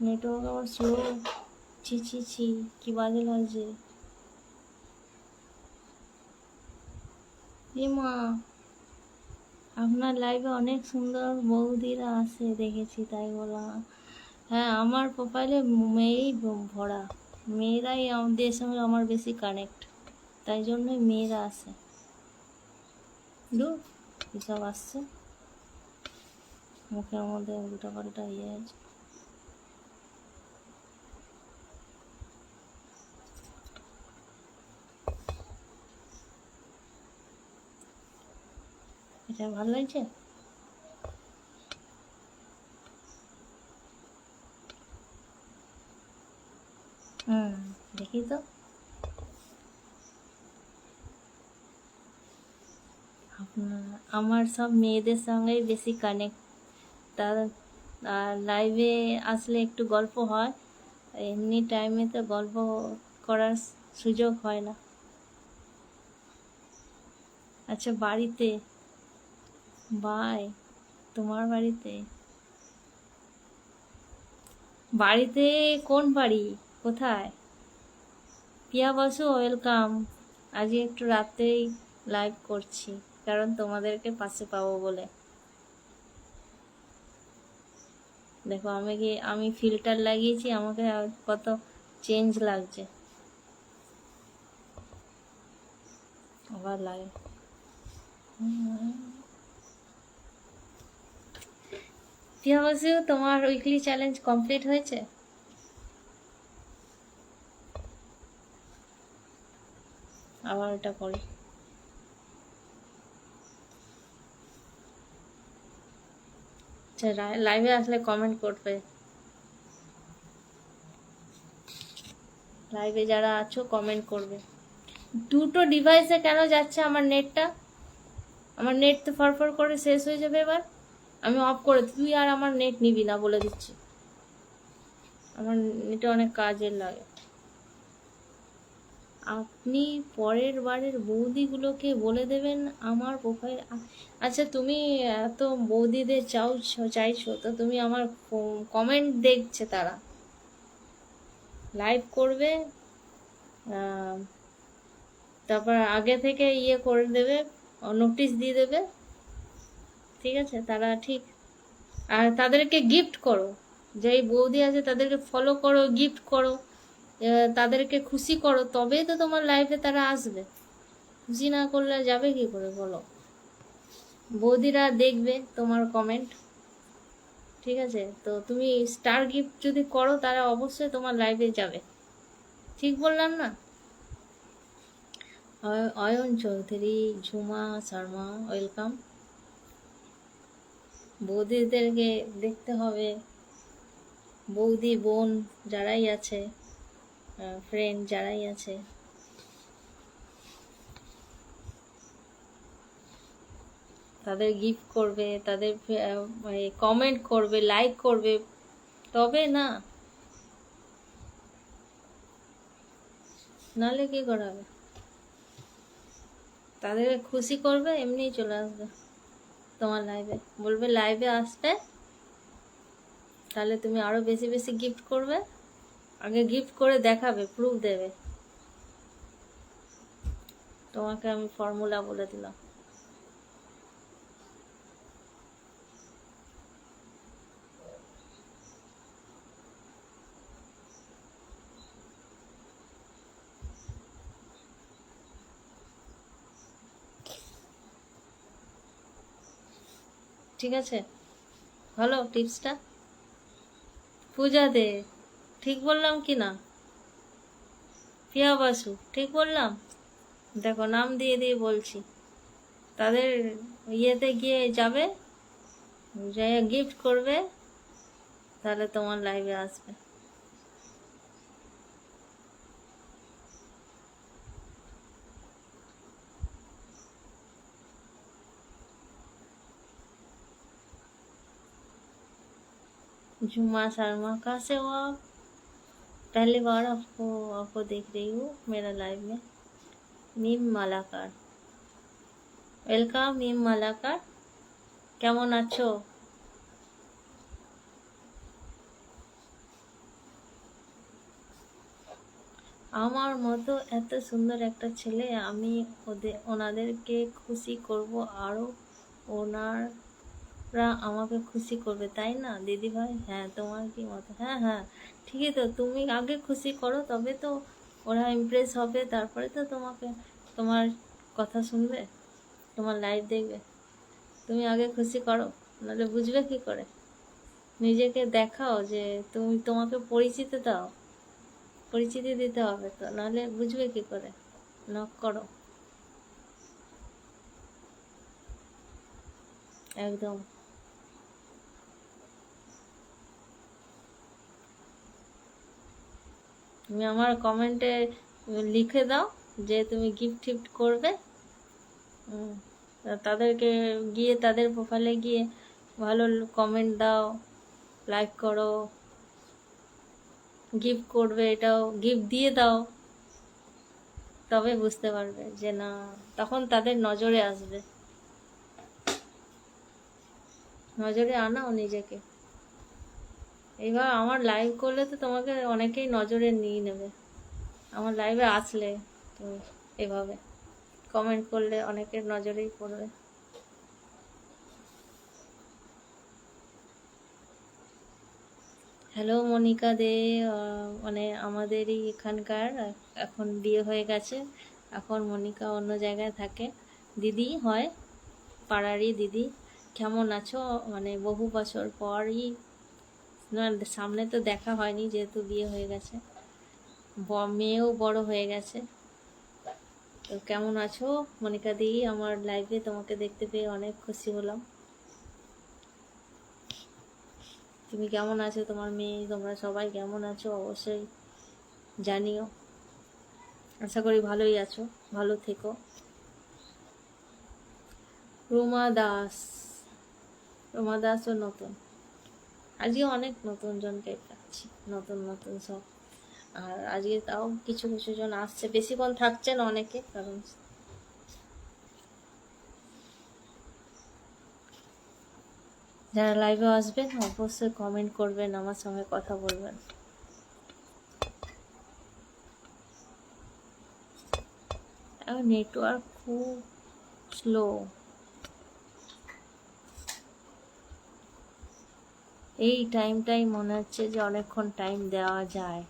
নেটওয়ার্ক আবার স্লো। ছি ছি ছি, কি বাজে লাগছে। মা, আপনার লাইভে অনেক সুন্দর বৌদিরা আসে দেখেছি, তাই বললাম। হ্যাঁ, আমার প্রোফাইলে মেয়েই ভরা, মেয়েরাই আমাদের সঙ্গে আমার বেশি কানেক্ট, তাই জন্যই মেয়েরা আসে। দূর, এসব আসছে মুখের মধ্যে উল্টা পাল্টা ইয়ে আছে। এটা ভালো হয়েছে? দেখি তো। আমার সব মেয়েদের সঙ্গেই বেশি কানেক্ট, তার লাইভে আসলে একটু গল্প হয়, এমনি টাইমে তো গল্প করার সুযোগ হয় না। আচ্ছা, বাড়িতে। বাই। তোমার বাড়িতে? বাড়িতে? কোন বাড়ি? কোথায়? পিয়া বসু, ওয়েলকাম। আজকে একটু রাতেই লাইভ করছি, কারণ তোমাদেরকে পাশে পাবো বলে। দেখো আমি ফিল্টার লাগিয়েছি, আমাকে কত চেঞ্জ লাগছে। আবার লাগে। পিয়া বসু, তোমার উইকলি চ্যালেঞ্জ কমপ্লিট হয়েছে? আবার এটা করি। আচ্ছা, লাইভে আসলে কমেন্ট করবে। লাইভে যারা আছো কমেন্ট করবে। দুটো ডিভাইসে কেন যাচ্ছে আমার নেটটা? আমার নেট তো ফরফর করে শেষ হয়ে যাবে এবার। আমি অফ করে, তুই আর আমার নেট নিবি না বলে দিচ্ছি। আমার নেটে অনেক কাজের লাগে। আপনি পরের বারের বৌদিগুলোকে বলে দেবেন আমার প্রোফাইল। আচ্ছা, তুমি এত বৌদিদের চাইছো তো তুমি আমার কমেন্ট দেখছে, তারা লাইভ করবে, তারপর আগে থেকে ইয়ে করে দেবে, নোটিশ দিয়ে দেবে, ঠিক আছে? তারা ঠিক। আর তাদেরকে গিফট করো, যেই বৌদি আছে তাদেরকে ফলো করো, গিফট করো, তাদেরকে খুশি করো, তবেই তো তোমার লাইফে তারা আসবে। খুশি না করলে যাবে কি করে বলো? বৌদিরা দেখবে তোমার কমেন্ট, ঠিক আছে? তো তুমি স্টার গিফট যদি করো, তারা অবশ্যই তোমার লাইফে যাবে। ঠিক বললাম না? অয়ন চৌধুরী, ঝুমা শর্মা, ওয়েলকাম। বৌদিদেরকে দেখতে হবে, বৌদি বোন যারাই আছে, ফ্রেন্ড যারাই আছে, তাদের গিফট করবে, তাদের কমেন্ট করবে, লাইক করবে, তবে না, নাহলে কি করাবে? তাদের খুশি করবে, এমনিই চলে আসবে তোমার লাইভে, বলবে লাইভে আসবে, তাহলে তুমি আরো বেশি বেশি গিফট করবে। আগে গিফট করে দেখাবে, প্রুফ দেবে। তোমাকে আমি ফর্মুলা বলে দিলাম। ঠিক আছে, ভালো টিপসটা। পূজা দে, ঠিক বললাম কি না? পিয়া বাসু, ঠিক বললাম? দেখো, নাম দিয়ে দিয়ে বলছি। তাদের ইয়েতে গিয়ে যাবে, যাই গিফট করবে, তাহলে তোমার লাইভে আসবে। जुम्मा शर्मा, कहाँ से हो आप? पहली बार आपको आपको देख रही हूँ मेरा लाइव में। मीम मालाकार, ওয়েলকাম। মিম মালাকার, কেমন আছো? আমার মতো এত সুন্দর একটা ছেলে, আমি ওনাদেরকে খুশি করব, আরও ওনারা আমাকে খুশি করবে, তাই না দিদি ভাই? হ্যাঁ, তোমার কি মত? হ্যাঁ হ্যাঁ, ঠিকই তো। তুমি আগে খুশি করো, তবে তো ওরা ইমপ্রেস হবে, তারপরে তো তোমাকে, তোমার কথা শুনবে, তোমার লাইভ দেখবে। তুমি আগে খুশি করো, নাহলে বুঝবে কি করে? নিজেকে দেখাও যে তুমি, তোমাকে পরিচিতি দাও, পরিচিতি দিতে হবে তো, নাহলে বুঝবে কি করে? নক করো, একদম। তুমি আমার কমেন্টে লিখে দাও যে তুমি গিফট টিফট করবে, তাদেরকে গিয়ে, তাদের প্রোফাইলে গিয়ে ভালো কমেন্ট দাও, লাইক করো, গিফট করবে, এটাও গিফট দিয়ে দাও। তবে বুঝতে পারবে যে না, তখন তাদের নজরে আসবে। নজরে আনাও নিজেকে। এবার আমার লাইভ করলে তো তোমাকে অনেকেই নজরে নিয়ে নেবে। আমার লাইভে আসলে তুমি এভাবে কমেন্ট করলে অনেকের নজরেই পড়বে। হ্যালো মনিকা দে, মানে আমাদেরই এখানকার, এখন বিয়ে হয়ে গেছে, এখন মনিকা অন্য জায়গায় থাকে, দিদি হয়, পাড়ারই দিদি। কেমন আছো? মানে বহু বছর পরই, না সামনে তো দেখা হয়নি যেহেতু বিয়ে হয়ে গেছে, মেয়েও বড় হয়ে গেছে। তো কেমন আছো মনিকা দি? আমার লাইভে তোমাকে দেখতে পেয়ে অনেক খুশি হলাম। তুমি কেমন আছো, তোমার মেয়ে, তোমরা সবাই কেমন আছো অবশ্যই জানিও। আশা করি ভালোই আছো, ভালো থেকো। রোমা দাস, রোমা দাসও নতুন, আজকে অনেক নতুন জনকে পাচ্ছি, নতুন নতুন সব। আর আজকে তাও কিছু কিছু জন আসছে, বেশিক্ষণ থাকছে না অনেকে, কারণ যারা লাইভে আসবেন অবশ্যই কমেন্ট করবেন, আমার সঙ্গে কথা বলবেন। নেটওয়ার্ক খুব স্লো। এই টাইমটাই মনে হচ্ছে যে অনেকক্ষণ টাইম দেওয়া যায়,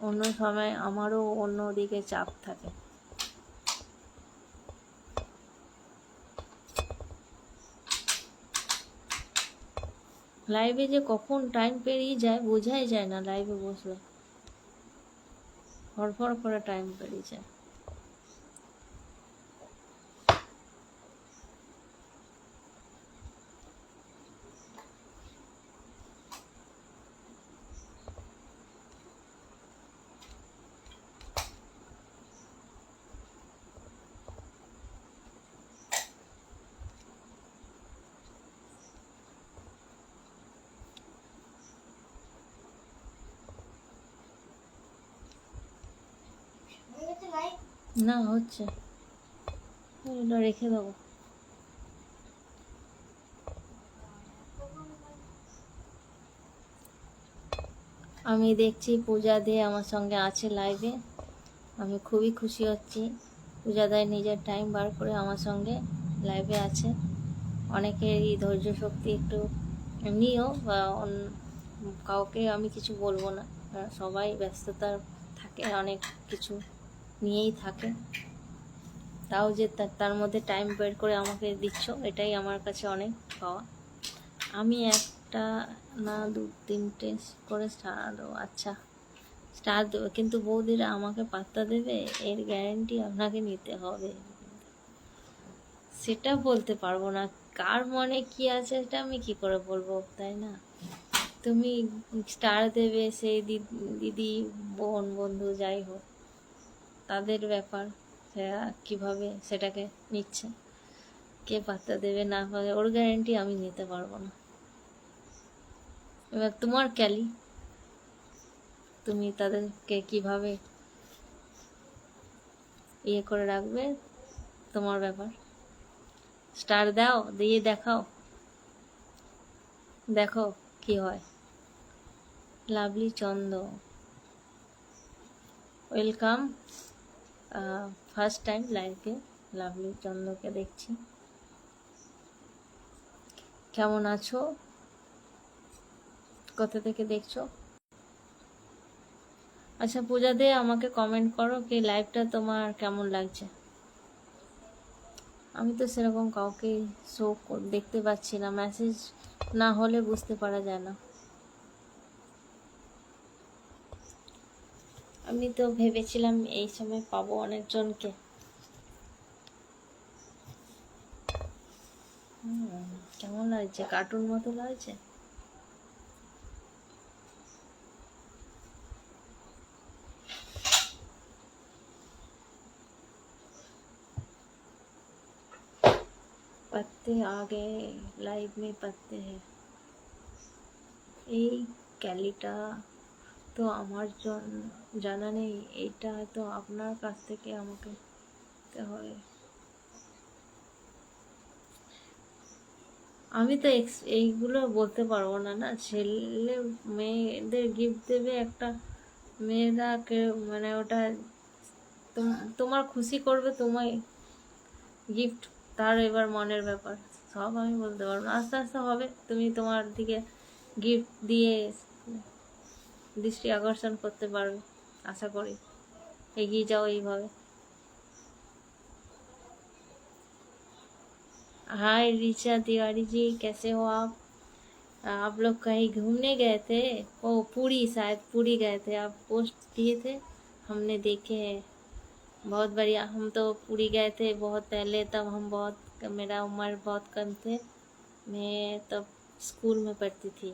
অন্য সময় আমারও অন্য দিকে চাপ থাকে। লাইভে যে কখন টাইম পেরিয়ে যায় বোঝাই যায় না, লাইভে বসলে ফরফর করে টাইম পেরিয়ে যায়। না হচ্ছে, এটা রেখে দেবো। আমি দেখছি পূজা দে আমার সঙ্গে আছে লাইভে, আমি খুবই খুশি হচ্ছি। পূজা দেয় নিজের টাইম বার করে আমার সঙ্গে লাইভে আছে। অনেকেরই ধৈর্য শক্তি একটু এমনিও, বা কাউকে আমি কিছু বলবো না, সবাই ব্যস্ততা থাকে, অনেক কিছু নিয়েই থাকে, তাও যে তার মধ্যে টাইম বের করে আমাকে দিচ্ছ, এটাই আমার কাছে অনেক পাওয়া। আমি একটা না দু তিনটে করে স্টার দেবো, আচ্ছা স্টার দেবো, কিন্তু বৌদিরা আমাকে পাত্তা দেবে এর গ্যারেন্টি আপনাকে নিতে হবে। সেটা বলতে পারবো না, কার মনে কি আছে সেটা আমি কি করে বলবো, তাই না? তুমি স্টার দেবে, সেই দিদি বোন বন্ধু যাই হোক, তাদের ব্যাপার, কিভাবে সেটাকে নিচ্ছে, কে পাত্তা দেবে না পাবে ওর গ্যারেন্টি আমি নিতে পারবো না। এবার তোমার ক্যালি, তুমি তাদেরকে কিভাবে ইয়ে করে রাখবে তোমার ব্যাপার। স্টার দাও, দিয়ে দেখাও, দেখো কি হয়। Lovely Chanda, welcome, first time লাইভে লাভলি চন্দ্রকে দেখছি। কেমন আছো, কোথা থেকে দেখছো? আচ্ছা পূজা দে আমাকে কমেন্ট করো কি লাইভটা তোমার কেমন লাগছে। আমি তো সেরকম কাউকে শো দেখতে পাচ্ছি না, মেসেজ না হলে বুঝতে পারা যায় না। আমি তো ভেবেছিলাম এই সময় পাবো অনেকজনকে। কেমন লাগছে, কার্টুন মতো লাগছে। पत्ते आ गए लाइव में, पत्ते हैं। এই ক্যালিটা তো আমার জানা নেই, এইটা হয়তো আপনার কাছ থেকে আমাকে দিতে হবে। আমি তো এইগুলো বলতে পারবো না, না ছেলে মেয়েদের গিফট দেবে একটা, মেয়েরা মানে ওটা তোমার খুশি করবে, তোমায় গিফট, তার এবার মনের ব্যাপার, সব আমি বলতে পারবো না। আস্তে আস্তে হবে, তুমি তোমার দিকে গিফট দিয়ে দৃষ্টি আকর্ষণ করতে পারবে, আশা করি। এগিয়ে যাও এইভাবে। हाय ऋचा तिवारी जी, कैसे हो आप लोग कहीं घूमने गए थे? ओ पूरी, शायद पूरी गए थे, आप पोस्ट किए थे, हमने देखे हैं। बहुत बढ़िया। हम तो पूरी गए थे बहुत पहले, तब हम बहुत, मेरा उम्र बहुत कम थे, मैं तब स्कूल में पढ़ती थी,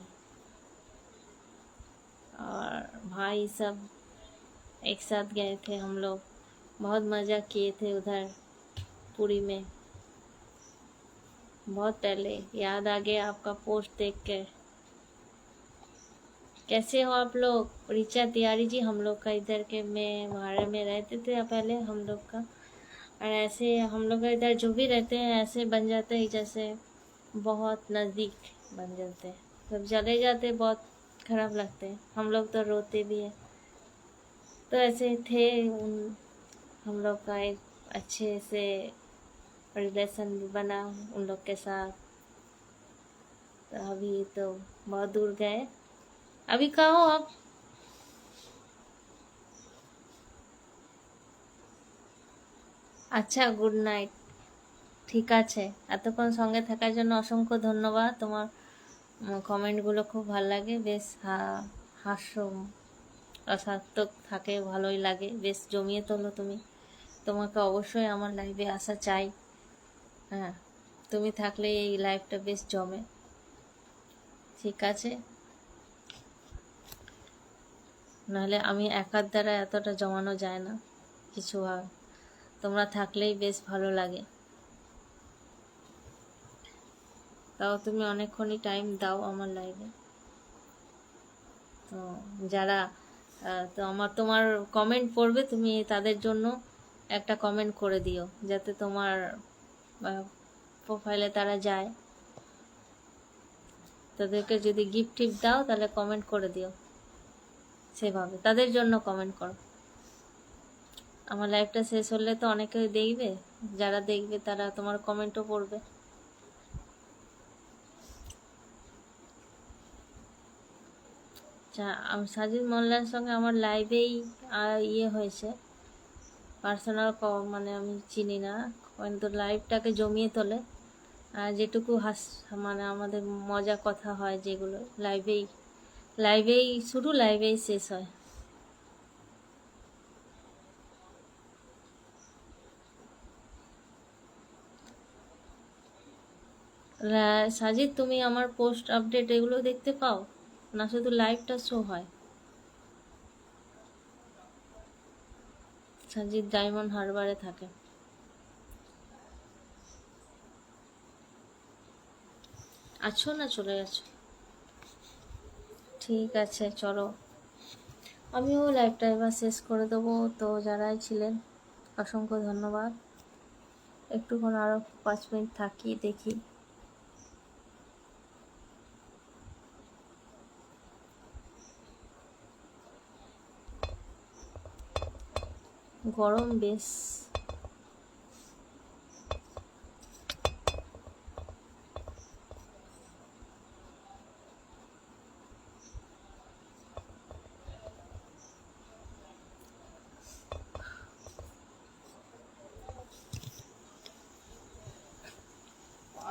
और भाई सब एक साथ गए थे हम लोग, बहुत मज़ा किए थे उधर पुरी में। बहुत पहले याद आ गया आपका पोस्ट देख के। कैसे हो आप लोग? ऋचा तिवारी जी, हम लोग का इधर के में भाड़े में रहते थे पहले हम लोग का, और ऐसे हम लोग का इधर जो भी रहते हैं ऐसे बन जाते हैं जैसे बहुत नज़दीक बन जाते हैं। जब चले जाते बहुत खराब लगते हैं, हम लोग तो रोते भी हैं। तो ऐसे थे हम लोग का एक अच्छे से रिलेशन भी बना उन लोग के साथ। तो अभी तो बहुत दूर गए। अभी कहाँ हो आप? আচ্ছা, গুড নাইট। ঠিক আছে, এতক্ষণ সঙ্গে থাকার জন্য অসংখ্য ধন্যবাদ। তোমার কমেন্টগুলো খুব ভালো লাগে, বেশ হাস্য রসাত্মক থাকে, ভালোই লাগে, বেশ জমিয়ে তোলো তুমি। তোমাকে অবশ্যই আমার লাইভে আসা চাই। হ্যাঁ, তুমি থাকলে এই লাইভটা বেশ জমে। ঠিক আছে, নাহলে আমি একার দ্বারা এতটা জমানো যায় না কিছু, তোমরা থাকলেই বেশ ভালো লাগে। তাও তুমি অনেকক্ষণই টাইম দাও আমার লাইভে। তো যারা তো তোমার কমেন্ট পড়বে, তুমি তাদের জন্য একটা কমেন্ট করে দিও, যাতে তোমার প্রোফাইলে তারা যায়। তাদেরকে যদি গিফট টিপ দাও তাহলে কমেন্ট করে দিও, সেভাবে তাদের জন্য কমেন্ট করো। আমার লাইভটা শেষ হলে তো অনেকে দেখবে, যারা দেখবে তারা তোমার কমেন্টও পড়বে। আচ্ছা, সাজিদ মোল্লার সঙ্গে আমার লাইভেই ইয়ে হয়েছে, পার্সোনাল, মানে আমি চিনি না, কিন্তু লাইভটাকে জমিয়ে তোলে। যেটুকু মানে আমাদের মজা কথা হয় যেগুলো লাইভেই শুরু, লাইভেই শেষ হয়। সাজিদ, তুমি আমার পোস্ট আপডেট এগুলো দেখতে পাও না? শুধু লাইভটা শো হয়। সাজিদ ডায়মন্ড হারবারে থাকে। আছো না চলে গেছো? ঠিক আছে, চলো, আমিও লাইভটা এবার শেষ করে দেবো। তো যারাই ছিলেন অসংখ্য ধন্যবাদ। একটুক্ষণ আরও 5 মিনিট থাকি, দেখি। গরম বেশ।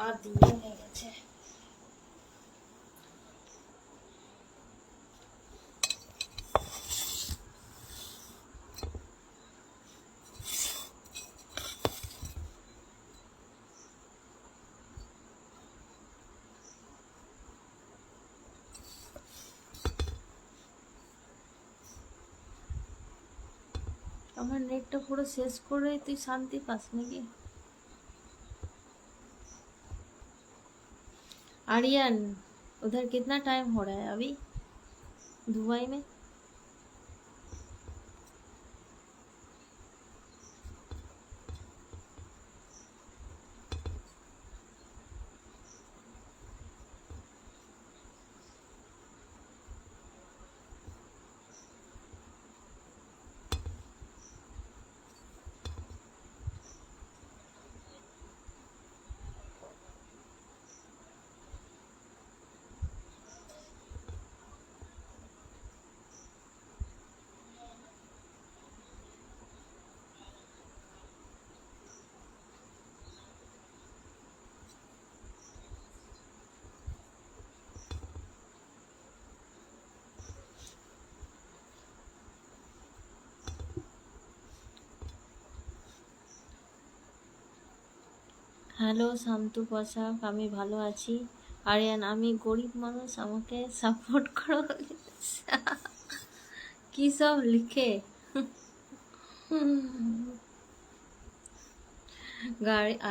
আর দিয়ে হয়ে গেছে। আমার নেটটা পুরো শেষ করে তুই শান্তি পাস নাকি? आर्यन, उधर कितना टाइम हो रहा है अभी दुबई में? হ্যালো শান্তু পোশাক, আমি ভালো আছি। আরিয়ান, আমি গরিব মানুষ, আমাকে সাপোর্ট করো। কি সব লিখে।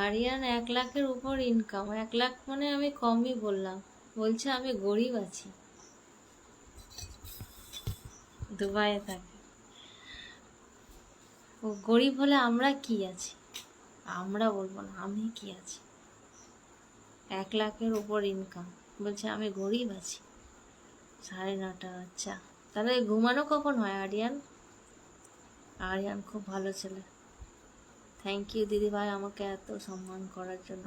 আরিয়ান 1 লাখের উপর ইনকাম, 1 লাখ মানে আমি কমই বললাম, বলছে আমি গরিব আছি, দুবাইয়ে থাকে। ও গরিব হলে আমরা কি আছি, আমরা বলবো না, আমি কি আছি। 1 লাখের উপর ইনকাম, বলছে আমি গরিব আছি। 9:30। আচ্ছা, তাহলে ঘুমানো কখন হয় আরিয়ান? আরিয়ান খুব ভালো ছেলে। থ্যাংক ইউ দিদি ভাই আমাকে এত সম্মান করার জন্য।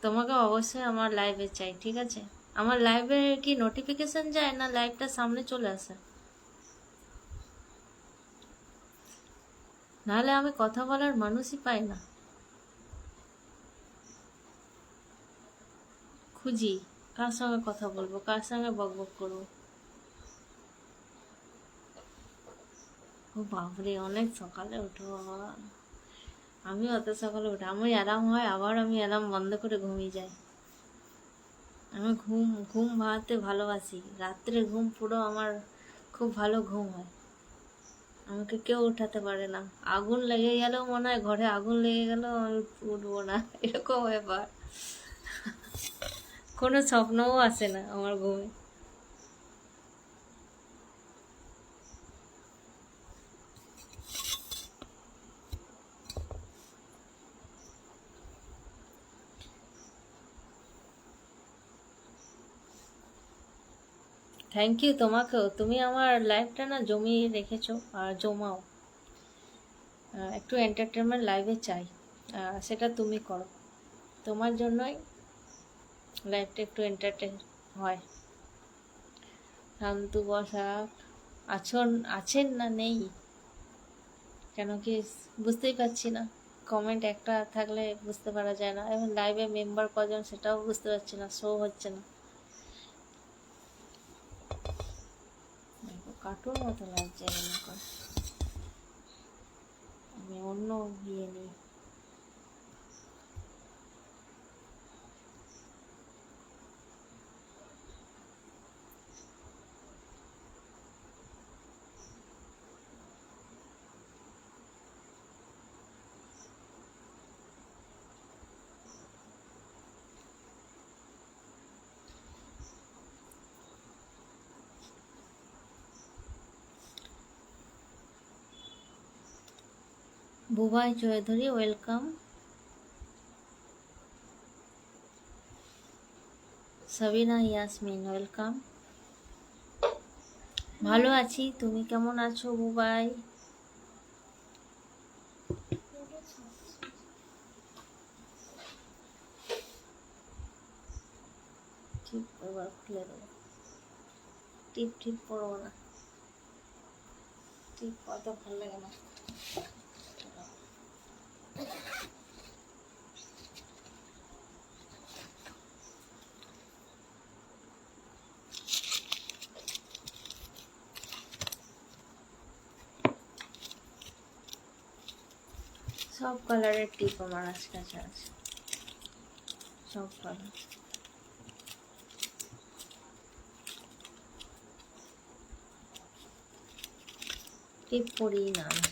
তোমাকে অবশ্যই আমার লাইভে চাই, ঠিক আছে? আমার লাইভে কি নোটিফিকেশন যায় না লাইভটা সামনে চলে আসে? নাহলে আমি কথা বলার মানুষই পাই না, খুঁজি কার সঙ্গে কথা বলবো, কার সঙ্গে বকবক করবো। ও বাপরে, অনেক সকালে উঠো বাবা। আমি অত সকালে উঠি, আমি অ্যালার্ম হয় আবার আমি অ্যালার্ম বন্ধ করে ঘুমিয়ে যাই। আমি ঘুম ঘুম ভাঙাতে ভালোবাসি, রাত্রে ঘুম পুরো আমার খুব ভালো ঘুম হয়। আমাকে কেউ উঠাতে পারে না, আগুন লেগে গেলেও মনে হয় ঘরে আগুন লেগে গেলেও আমি উঠবো না, এরকম ব্যাপার। কোনো স্বপ্নও আসে না আমার ঘুমে। থ্যাংক ইউ তোমাকেও, তুমি আমার লাইফটা না জমিয়ে রেখেছো আর জমাও। একটু এন্টারটেনমেন্ট লাইভে চাই, সেটা তুমি করো, তোমার জন্যই লাইফটা একটু এন্টারটেন হয়। শান্তু বসাক আছেন না নেই, কেন কি বুঝতেই পারছি না। কমেন্ট একটা থাকলে বুঝতে পারা যায় না, এবং লাইভে মেম্বার কজন সেটাও বুঝতে পারছি না, শো হচ্ছে না। দেখো কার্টুন মতো লাগছে এরকম করে। আমি অন্য ইয়ে নিই। বুবাই চৌধুরী ওয়েলকাম। সাবিনা ইয়াসমিন ওয়েলকাম। ভালো আছি, তুমি কেমন আছো বুবাই? ঠিক এবার খুলে দেবো, টিপ টিপ পড়বো না, টিপ অত ভালো লাগে না। সব কালারের টিপ আমার কাছে আছে, সব কালার। টিপ পড়ি না আমি।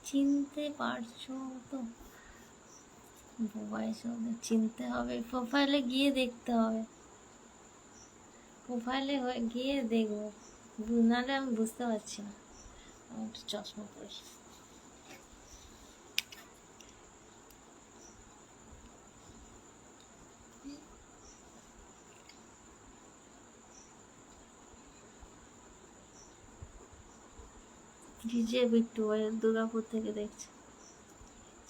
চিনতে পারছো তো? বুবাই সঙ্গে চিনতে হবে, প্রোফাইলে গিয়ে দেখতে হবে, প্রোফাইলে গিয়ে দেখবো, নাহলে আমি বুঝতে পারছি না। আমি একটু চশমা পরি। ডিজে বিট্টু দুর্গাপুর থেকে দেখছে।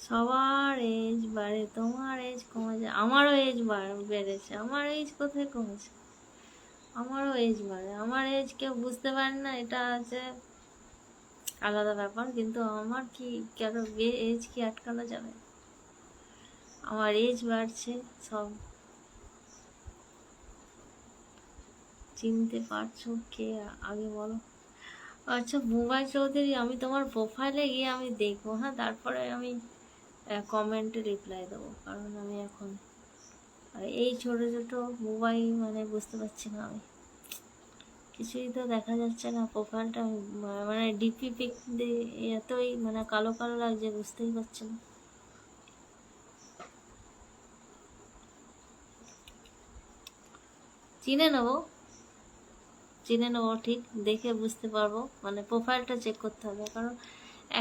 সবার এজ বাড়ে, তোমার এজ কমে যায়, আমারও এজ বেড়েছে। আমার এজ কোথায় কমেছে? আমারও এজ বাড়ে, আমার এজ কেউ বুঝতে পারে না, এটা আছে আলাদা ব্যাপার, কিন্তু আমার কি কারো এজ কি আটকানো যাবে? আমার এজ বাড়ছে, সব চিনতে পারছো কে আগে বলো। আচ্ছা বুবাই চৌধুরী, আমি তোমার প্রোফাইলে গিয়ে আমি দেখবো, হ্যাঁ, তারপরে আমি কমেন্টে রিপ্লাই দেবো, কারণ আমি এখন এই ছোট ছোট মোবাইল মানে বুঝতে পারছি না, আমি কিছুই তো দেখা যাচ্ছে না প্রোফাইলটা, মানে ডিপি পিক দিয়ে এতই মানে কালো কালো লাগছে, বুঝতেই পারছি না। চিনে নেবো, চিনে নেবো, ঠিক দেখে বুঝতে পারবো, মানে প্রোফাইলটা চেক করতে হবে, কারণ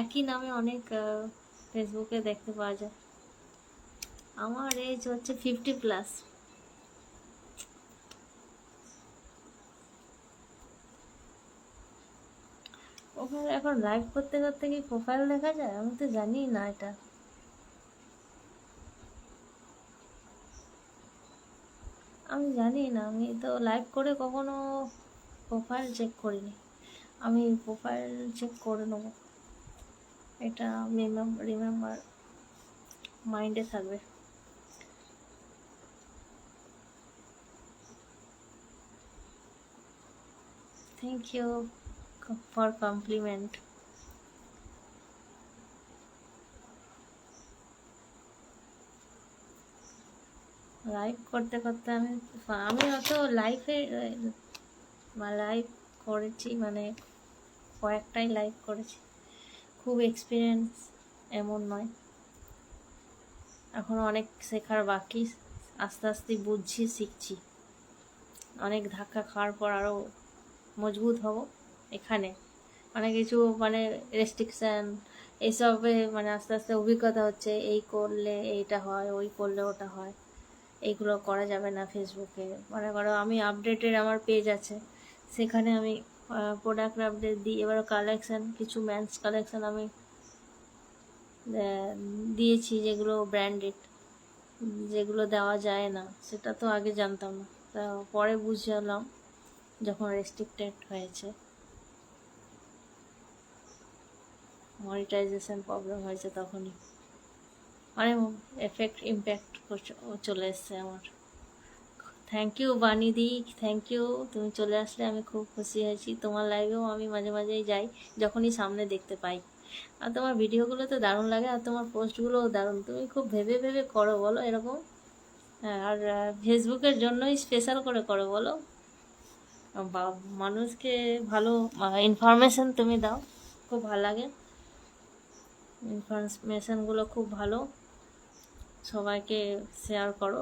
একই নামে অনেক ফেসবুকে দেখতে পাওয়া যায়। আমার এজ হচ্ছে 50+। ওখানে এখন লাইভ করতে করতে কি প্রোফাইল দেখা যায়? আমি তো জানি না এটা। আমি জানি না, আমি তো লাইভ করে কখনো প্রোফাইল চেক করিনি। আমি প্রোফাইল চেক করে নেবো, এটা রিমেম্বার মাইন্ডে থাকবে। Thank you for compliment. Live করতে করতে আমি অত লাইফে লাইভ করেছি, মানে কয়েকটাই লাইভ করেছি, খুব এক্সপিরিয়েন্স এমন নয়, এখনো অনেক শেখার বাকি, আস্তে আস্তে বুঝছি, শিখছি, অনেক ধাক্কা খাওয়ার পর আরও মজবুত হব। এখানে অনেক কিছু মানে রেস্ট্রিকশান এইসবে মানে আস্তে আস্তে অভিজ্ঞতা হচ্ছে, এই করলে এইটা হয়, ওই করলে ওটা হয়, এইগুলো করা যাবে না ফেসবুকে। মনে করো আমি আপডেটের আমার পেজ আছে, সেখানে আমি প্রোডাক্ট আপডেট দিই, এবার কালেকশান কিছু ম্যান্স কালেকশান আমি দিয়েছি, যেগুলো ব্র্যান্ডেড, যেগুলো দেওয়া যায় না, সেটা তো আগে জানতাম না, তা পরে বুঝলাম যখন রেস্ট্রিক্টেড হয়েছে, মনিটাইজেশন প্রবলেম হয়েছে, তখনই অনেক ইম্প্যাক্ট চলে এসছে আমার। থ্যাংক ইউ বানিদি, থ্যাংক ইউ, তুমি চলে আসলে আমি খুব খুশি হয়েছি। তোমার লাইভেও আমি মাঝে মাঝেই যাই যখনই সামনে দেখতে পাই, আর তোমার ভিডিওগুলো তো দারুণ লাগে, আর তোমার পোস্টগুলোও দারুণ, তুমি খুব ভেবে ভেবে করো বলো এরকম। হ্যাঁ, আর ফেসবুকের জন্যই স্পেশাল করে করো বলো, বা মানুষকে ভালো ইনফরমেশন তুমি দাও, খুব ভালো লাগে, ইনফরমেশনগুলো খুব ভালো, সবাইকে শেয়ার করো,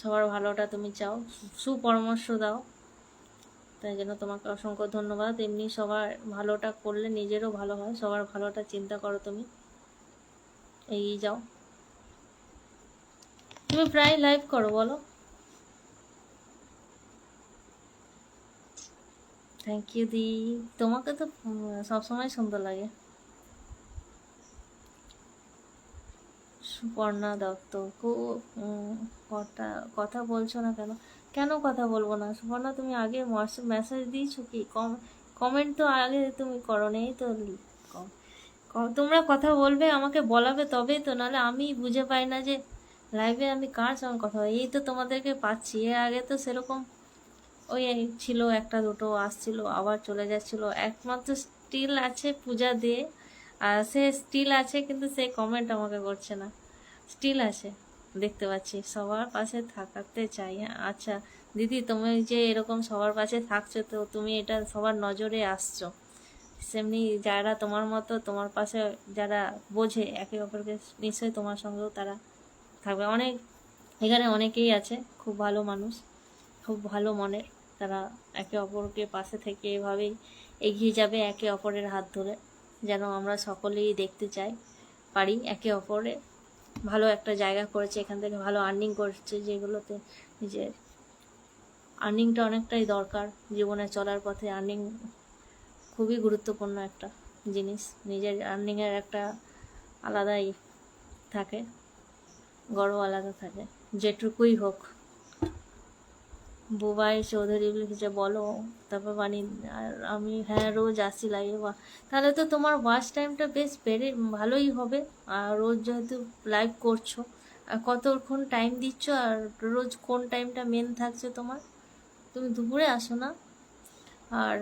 সবার ভালোটা তুমি চাও, সুপরামর্শ দাও, তাই জন্য তোমাকে অসংখ্য ধন্যবাদ। এমনি সবার ভালোটা করলে নিজেরও ভালো হয়, সবার ভালোটা চিন্তা করো, তুমি এগিয়ে যাও। তুমি প্রায় লাইভ করো বলো। থ্যাংক ইউ দি, তোমাকে তো সবসময় সুন্দর লাগে। সুপর্ণা দত্ত, খুব কথা কথা বলছো না কেন? কেন কথা বলবো না সুপর্ণা? তুমি আগে মেসেজ দিয়েছো কি? কমেন্ট তো আগে তুমি করো, নেই তো। তোমরা কথা বলবে, আমাকে বলাবে, তবেই তো, নাহলে আমি বুঝে পাই না যে লাইভে আমি কার সঙ্গে কথা বলি। এই তো তোমাদেরকে পাচ্ছি, এর আগে তো সেরকম ওই ছিল, একটা দুটো আসছিল আবার চলে যাচ্ছিল, একমাত্র স্টিল আছে পূজা দিয়ে, আর সে স্টিল আছে কিন্তু সে কমেন্ট আমাকে করছে না, স্টিল আছে, দেখতে পাচ্ছি। সবার পাশে থাকাতে চাই, হ্যাঁ। আচ্ছা দিদি, তুমি যে এরকম সবার পাশে থাকছো, তো তুমি এটা সবার নজরে আসছো, সেমনি যারা তোমার মতো তোমার পাশে যারা বোঝে একে অপরকে, নিশ্চয়ই তোমার সঙ্গেও তারা থাকবে। অনেক এখানে অনেকেই আছে খুব ভালো মানুষ, খুব ভালো মনের, তারা একে অপরকে পাশে থেকে এভাবেই এগিয়ে যাবে, একে অপরের হাত ধরে, যেন আমরা সকলেই দেখতে চাই পারি একে অপরে ভালো একটা জায়গা করেছে, এখান থেকে ভালো আর্নিং করছে, যেগুলোতে নিজের আর্নিংটা অনেকটাই দরকার জীবনে চলার পথে। আর্নিং খুবই গুরুত্বপূর্ণ একটা জিনিস, নিজের আর্নিংয়ের একটা আলাদাই থাকে, গর্ব আলাদা থাকে, যেটুকুই হোক। বুবাই চৌধুরী লিখেছে বলো, তারপর বানি, আর আমি হ্যাঁ রোজ আসি লাইভে। বা তাহলে তো তোমার ওয়াচ টাইমটা বেশ ভালোই হবে। আর রোজ যেহেতু লাইভ করছো, আর কতক্ষণ টাইম দিচ্ছ, আর রোজ কোন টাইমটা মেন থাকছে তোমার? তুমি দুপুরে আসো না? আর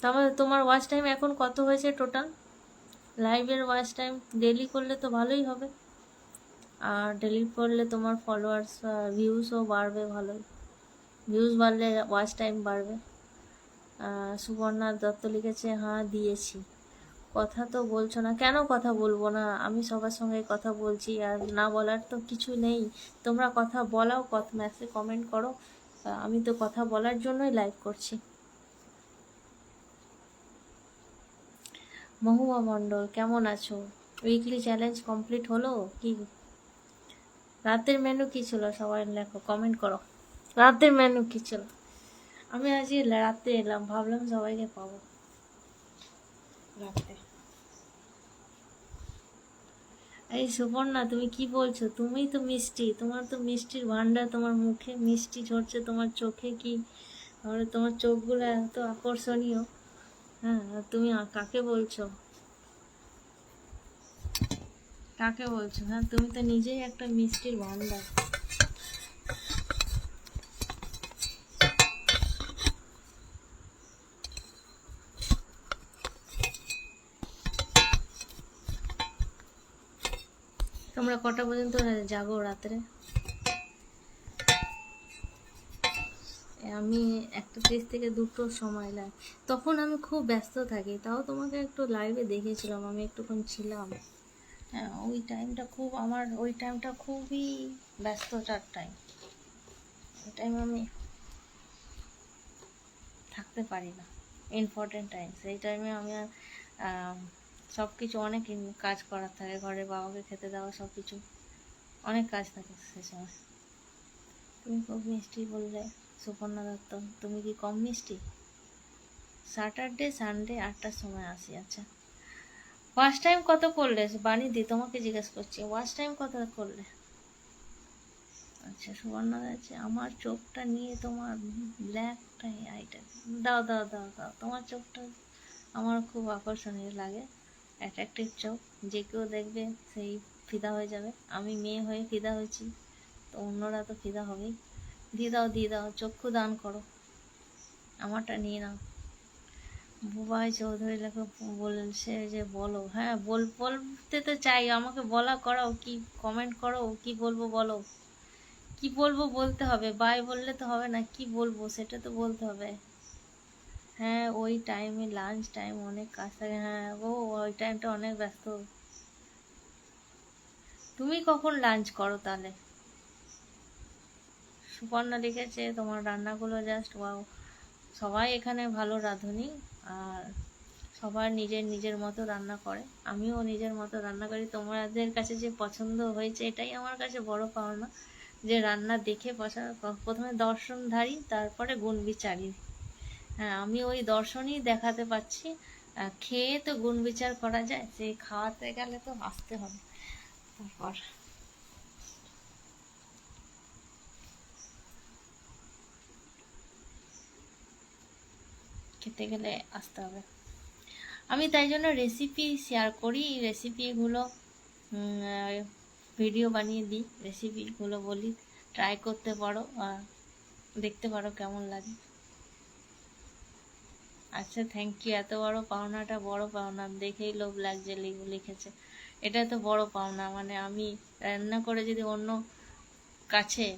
তাহলে তোমার ওয়াচ টাইম এখন কত হয়েছে টোটাল? লাইভের ওয়াচ টাইম ডেলি করলে তো ভালোই হবে, আর ডেলি করলে তোমার ফলোয়ার্স ভিউসও বাড়বে ভালোই। ভিউজ বাড়লে ওয়াচ টাইম বাড়বে। সুবর্ণা দত্ত লিখেছে হ্যাঁ দিয়েছি। কথা তো বলছো না কেন? কথা বলবো না, আমি সবার সঙ্গে কথা বলছি, আর না বলার তো কিছু নেই। তোমরা কথা বলাও, কথা মেসেজ কমেন্ট করো, আমি তো কথা বলার জন্যই লাইভ করছি। মহুয়া মণ্ডল কেমন আছো? উইকলি চ্যালেঞ্জ কমপ্লিট হলো কি? রাতের মেনু কি ছিল? সবাই লেখো, কমেন্ট করো, রাতের মেনু কি ছিল? আমি আজকে রাতে এলাম, ভাবলাম সবাইকে পাবো রাতে। এই সুপর্ণা তুমি কি বলছো? তুমি তো মিষ্টি, তোমার তো মিষ্টির ভান্ডার, তোমার মুখে মিষ্টি ঝরছে, তোমার চোখে কি, তোমার চোখগুলো এত আকর্ষণীয়। হ্যাঁ, আর তুমি কাকে বলছো? কাকে বলছো? হ্যাঁ, তুমি তো নিজেই একটা মিষ্টির ভান্ডার। তোমরা কটা পর্যন্ত জাগো রাত্রে? আমি 1:30 থেকে 2টোর সময় লাইভ, তখন আমি খুব ব্যস্ত থাকি। তাও তোমাকে একটু লাইভে দেখেছিলাম, আমি একটুক্ষণ ছিলাম। হ্যাঁ, ওই টাইমটা খুব আমার, ওই টাইমটা খুবই ব্যস্ততার টাইম। ওই টাইম আমি থাকতে পারি না, ইম্পর্টেন্ট টাইম। সেই টাইমে আমি সব কিছু অনেক কাজ করার থাকে, ঘরে বাবাকে খেতে দেওয়া, সব কিছু অনেক কাজ থাকে সে সময়। তুমি খুব মিষ্টি বললে সুপর্ণা দত্ত, তুমি কি কম মিষ্টি? স্যাটারডে সানডে 8টার সময় আসি। আচ্ছা, ওয়াচ টাইম কত করলে বানিদি? তোমাকে জিজ্ঞেস করছি, ওয়াচ টাইম কত করলে? আচ্ছা, সুবর্ণা আছে। আমার চোখটা নিয়ে তোমার ব্ল্যাকটাই আইটা দাও দাও দাও দাও, তোমার চোখটা আমার খুব আকর্ষণীয় লাগে, অ্যাট্রাকটিভ চোখ, যে কেউ দেখবে সেই ফিদা হয়ে যাবে। আমি মেয়ে হয়ে ফিদা হয়েছি, তো অন্যরা তো ফিদা হবেই। দিয়ে দাও দিয়ে দাও, চক্ষু দান করো, আমারটা নিয়ে নাও। বুবাই চৌধুরী লেখো বলছে যে বলো। হ্যাঁ, বলতে তো চাই, আমাকে বলা করাও, কি কমেন্ট করো, কি বলবো বলো। কি বলবো বলতে হবে, বাই বললে তো হবে না, কি বলবো সেটা তো বলতে হবে। হ্যাঁ, ওই টাইমে লাঞ্চ টাইম, অনেক কাজ থাকে। হ্যাঁ, ওই টাইমটা অনেক ব্যস্ত। তুমি কখন লাঞ্চ করো তাহলে? সুপর্ণা লিখেছে তোমার রান্নাগুলো জাস্ট ওয়াও। সবাই এখানে ভালো রাঁধুনি, আর সবার নিজের নিজের মতো রান্না করে, আমিও নিজের মতো রান্না করি। তোমাদের কাছে যে পছন্দ হয়েছে এটাই আমার কাছে বড় পাওনা, যে রান্না দেখে প্রথমে দর্শনধারী, তারপরে গুণ বিচারী। হ্যাঁ, আমি ওই দর্শনই দেখাতে পাচ্ছি। খেয়ে তো গুণ বিচার করা যায়, সেই খাওয়াতে গেলে তো আসতে হবে। তারপর খেতে গেলে আসতে হবে। আমি তাই জন্য রেসিপি শেয়ার করি, রেসিপিগুলো ভিডিও বানিয়ে দিই, রেসিপিগুলো বলি ট্রাই করতে পারো, দেখতে পারো কেমন লাগে। আচ্ছা, থ্যাংক ইউ। এত বড় পাওনাটা বড় পাওনা, দেখেই লোভ লাগছে লিখেছে। এটা তো বড় পাওনা, মানে আমি রান্না করে যদি অন্য কাছে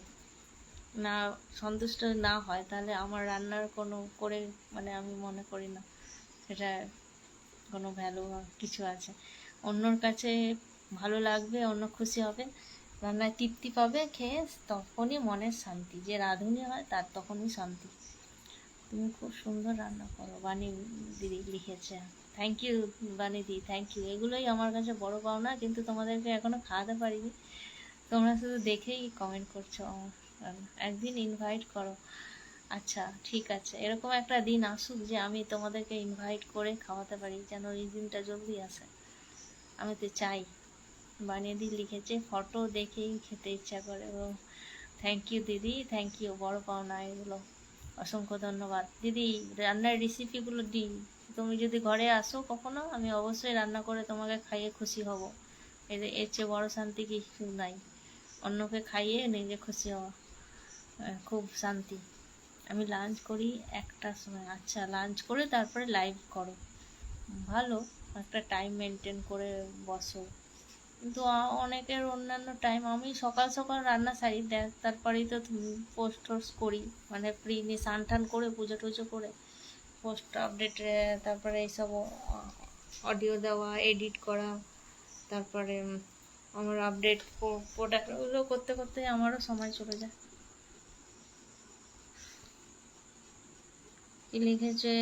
না সন্তুষ্ট না হয়, তাহলে আমার রান্নার কোনো করে, মানে আমি মনে করি না সেটা কোনো ভ্যালু কিছু আছে। অন্যর কাছে ভালো লাগবে, অন্য খুশি হবে, রান্নায় তৃপ্তি পাবে খেয়ে, তখনই মনের শান্তি। যে রাঁধুনি হয় তার তখনই শান্তি। তুমি খুব সুন্দর রান্না করো, বানি দিদি লিখেছে। থ্যাংক ইউ বানি দি, থ্যাংক ইউ। এগুলোই আমার কাছে বড় পাওনা, কিন্তু তোমাদেরকে এখনো খাওয়াতে পারিনি, তোমরা শুধু দেখেই কমেন্ট করছো আমার রান্না। একদিন ইনভাইট করো। আচ্ছা ঠিক আছে, এরকম একটা দিন আসুক যে আমি তোমাদেরকে ইনভাইট করে খাওয়াতে পারি, যেন এই দিনটা জলদি আসে, আমি তো চাই। বানিয়ে দি লিখেছে, ফটো দেখেই খেতে ইচ্ছা করে। ও থ্যাংক ইউ দিদি, থ্যাংক ইউ, বড় পাওনা এগুলো। অসংখ্য ধন্যবাদ দিদি। রান্নার রেসিপিগুলো দিই, তুমি যদি ঘরে আসো কখনো আমি অবশ্যই রান্না করে তোমাকে খাইয়ে খুশি হব। এর চেয়ে বড় শান্তি কিছু নাই। অন্যকে খাইয়ে নিজে খুশি হওয়া খুব শান্তি। আমি লাঞ্চ করি 1টার সময়। আচ্ছা, লাঞ্চ করে তারপরে লাইভ করো, ভালো। একটা টাইম মেনটেন করে বসো। কিন্তু অনেকের অন্যান্য টাইম, আমি সকাল সকাল রান্না সারি তারপরেই তো পোস্ট টোস্ট করি, মানে ফ্রি নিয়ে স্নান টান করে পুজো টুজো করে পোস্ট আপডেট, তারপরে এইসব অডিও দেওয়া, এডিট করা, তারপরে আমার আপডেট প্রোডাক্ট, ওগুলো করতে করতে আমারও সময় চলে যায়। কি লিখেছে,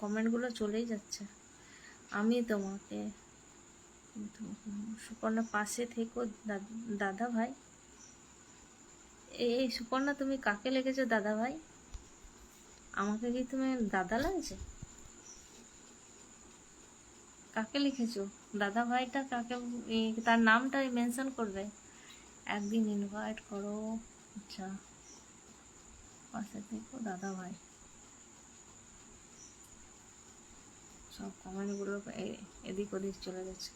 কমেন্টগুলো চলেই যাচ্ছে। আমি তোমাকে, সুপর্ণা পাশে থেকো দাদা ভাই। এই সুপর্ণা, তুমি কাকে লিখেছো দাদা ভাই? আমাকে কি তুমি দাদা লাগছে? কাকে লিখেছো দাদা ভাইটা? কাকে? তার নামটা মেনশন করবে, একদিন ইনভাইট করো। আচ্ছা, পাশে থেকো দাদা ভাই। সব কমেন্টগুলো এদিক ওদিক চলে গেছে।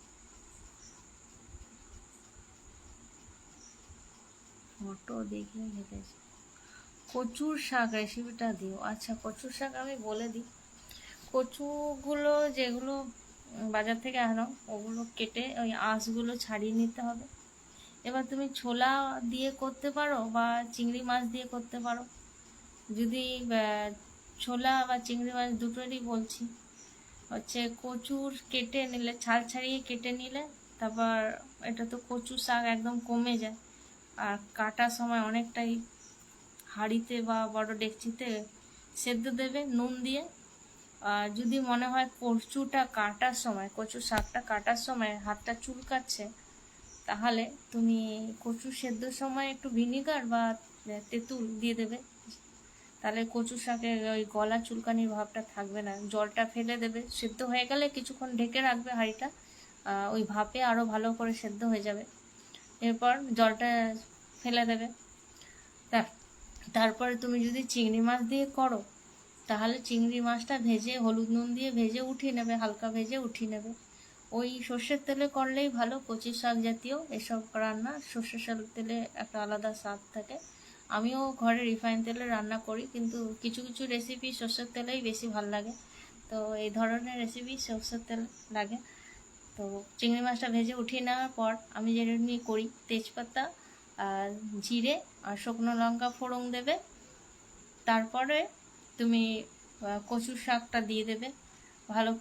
ফটো দেখে লিখেছে কচুর শাক রেসিপিটা দিও। আচ্ছা, কচুর শাক আমি বলে দিই। কচুগুলো যেগুলো বাজার থেকে আনো, ওগুলো কেটে ওই আঁশগুলো ছাড়িয়ে নিতে হবে। এবার তুমি ছোলা দিয়ে করতে পারো বা চিংড়ি মাছ দিয়ে করতে পারো। যদি ছোলা বা চিংড়ি মাছ দুটোরই বলছি। হচ্ছে কচুর কেটে নিলে, ছাল ছাড়িয়ে কেটে নিলে, তারপর এটা তো কচু শাক একদম কমে যায়। আর কাটার সময় অনেকটাই হাঁড়িতে বা বড় ডেকচিতে সেদ্ধ দেবে নুন দিয়ে। আর যদি মনে হয় কচুটা কাটার সময়, কচু শাকটা কাটার সময় হাতটা চুলকাচ্ছে, তাহলে তুমি কচু সেদ্ধর সময় একটু ভিনিগার বা তেঁতুল দিয়ে দেবে। তাহলে কচু শাকের ওই গলা চুলকানির ভাবটা থাকবে না। জলটা ফেলে দেবে, সেদ্ধ হয়ে গেলে কিছুক্ষণ ঢেকে রাখবে হাঁড়িটা, ওই ভাপে আরও ভালো করে সেদ্ধ হয়ে যাবে। এরপর জলটা ফেলে দেবে। তারপরে তুমি যদি চিংড়ি মাছ দিয়ে করো, তাহলে চিংড়ি মাছটা ভেজে হলুদ নুন দিয়ে ভেজে উঠিয়ে নেবে, হালকা ভেজে উঠিয়ে নেবে। ওই সর্ষের তেলে করলেই ভালো। কচি শাক জাতীয় এসব রান্না সর্ষের তেলে একটা আলাদা স্বাদ থাকে। আমিও ঘরে রিফাইন তেলে রান্না করি, কিন্তু কিছু কিছু রেসিপি সর্ষের তেলেই বেশি ভাল লাগে। তো এই ধরনের রেসিপি সর্ষের তেল লাগে। তো চিংড়ি মাছটা ভেজে উঠিয়ে নেওয়ার পর আমি যেমনি করি, তেজপাতা আর জিরে আর শুকনো লঙ্কা ফোড়ন দেবে। তারপরে তুমি কচুর শাকটা দিয়ে দেবে।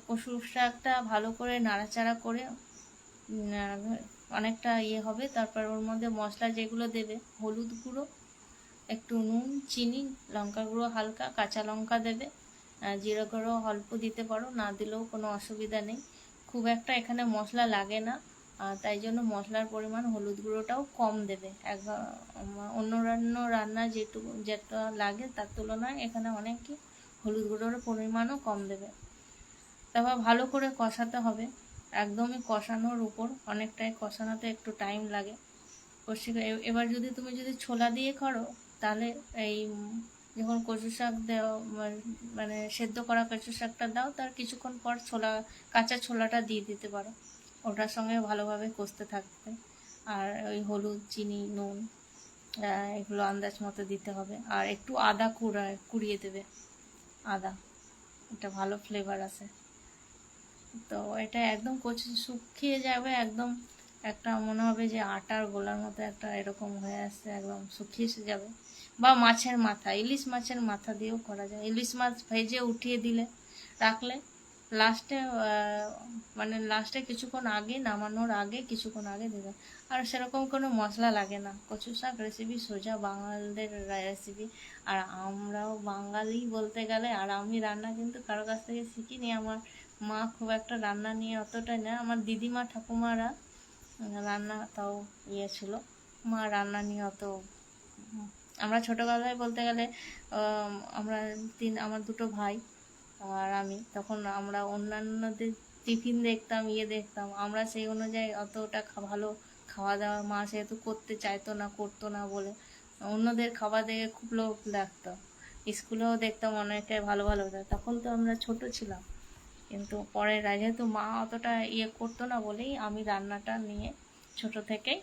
কচুর শাকটা ভালো করে নাড়াচাড়া করে অনেকটা হবে। তারপর ওর মধ্যে মশলা যেগুলো দেবে, হলুদ গুঁড়ো, একটু নুন, চিনি, লঙ্কা গুঁড়ো হালকা, কাঁচা লঙ্কা দেবে, জিরে গুঁড়ো অল্প দিতে পারো, না দিলেও কোনো অসুবিধা নেই। খুব একটা এখানে মশলা লাগে না, তাই জন্য মশলার পরিমাণ হলুদ গুঁড়োটাও কম দেবে। অন্য রান্না যেটা লাগে তার তুলনায় এখানে অনেকই হলুদ গুঁড়োর পরিমাণও কম দেবে। তারপর ভালো করে কষাতে হবে, একদমই কষানোর উপর, অনেকটাই কষানোতে একটু টাইম লাগে। এবার তুমি যদি ছোলা দিয়ে করো, তাহলে এই যখন কচু শাক দেওয়া, মানে সেদ্ধ করা কচু শাকটা দাও, তার কিছুক্ষণ পর কাঁচা ছোলাটা দিয়ে দিতে পারো। ওটার সঙ্গে ভালোভাবে কষতে থাকবে। আর ওই হলুদ, চিনি, নুন এগুলো আন্দাজ মতো দিতে হবে। আর একটু আদা কুড়িয়ে দেবে, আদা, এটা ভালো ফ্লেভার আসে। তো এটা একদম শুকিয়ে যাবে, একদম একটা মনে হবে যে আটার গোলার মতো একটা এরকম হয়ে আসছে, একদম শুকিয়ে যাবে। বা মাছের মাথা, ইলিশ মাছের মাথা দিয়েও করা যায়। ইলিশ মাছ ভেজে উঠিয়ে দিলে, রাখলে লাস্টে কিছুক্ষণ আগে, নামানোর আগে কিছুক্ষণ আগে দেবে। আর সেরকম কোনো মশলা লাগে না। কচু শাক রেসিপি সোজা বাঙালিদের রেসিপি। আর আমরাও বাঙালি বলতে গেলে। আর আমি রান্না কিন্তু কারো কাছ থেকে শিখিনি। আমার মা খুব একটা রান্না নিয়ে অতটাই না, আমার দিদিমা ঠাকুমারা রান্না তাও ছিল। মা রান্না নিয়ে অত, আমরা ছোটোবেলায় বলতে গেলে আমার দুটো ভাই আর আমি, তখন আমরা অন্যান্যদের টিফিন দেখতাম, দেখতাম, আমরা সেই অনুযায়ী অতটা ভালো খাওয়া দাওয়া মা সেহেতু করতে চাইতো না, করতো না বলে অন্যদের খাবার দেখে খুব লোভ লাগতো। স্কুলেও দেখতাম অনেকে ভালো ভালো হতো, তখন তো আমরা ছোট ছিলাম। কিন্তু পরে যেহেতু মা অতটা ইয়ে করতো না বলেই আমি রান্নাটা নিয়ে ছোট থেকেই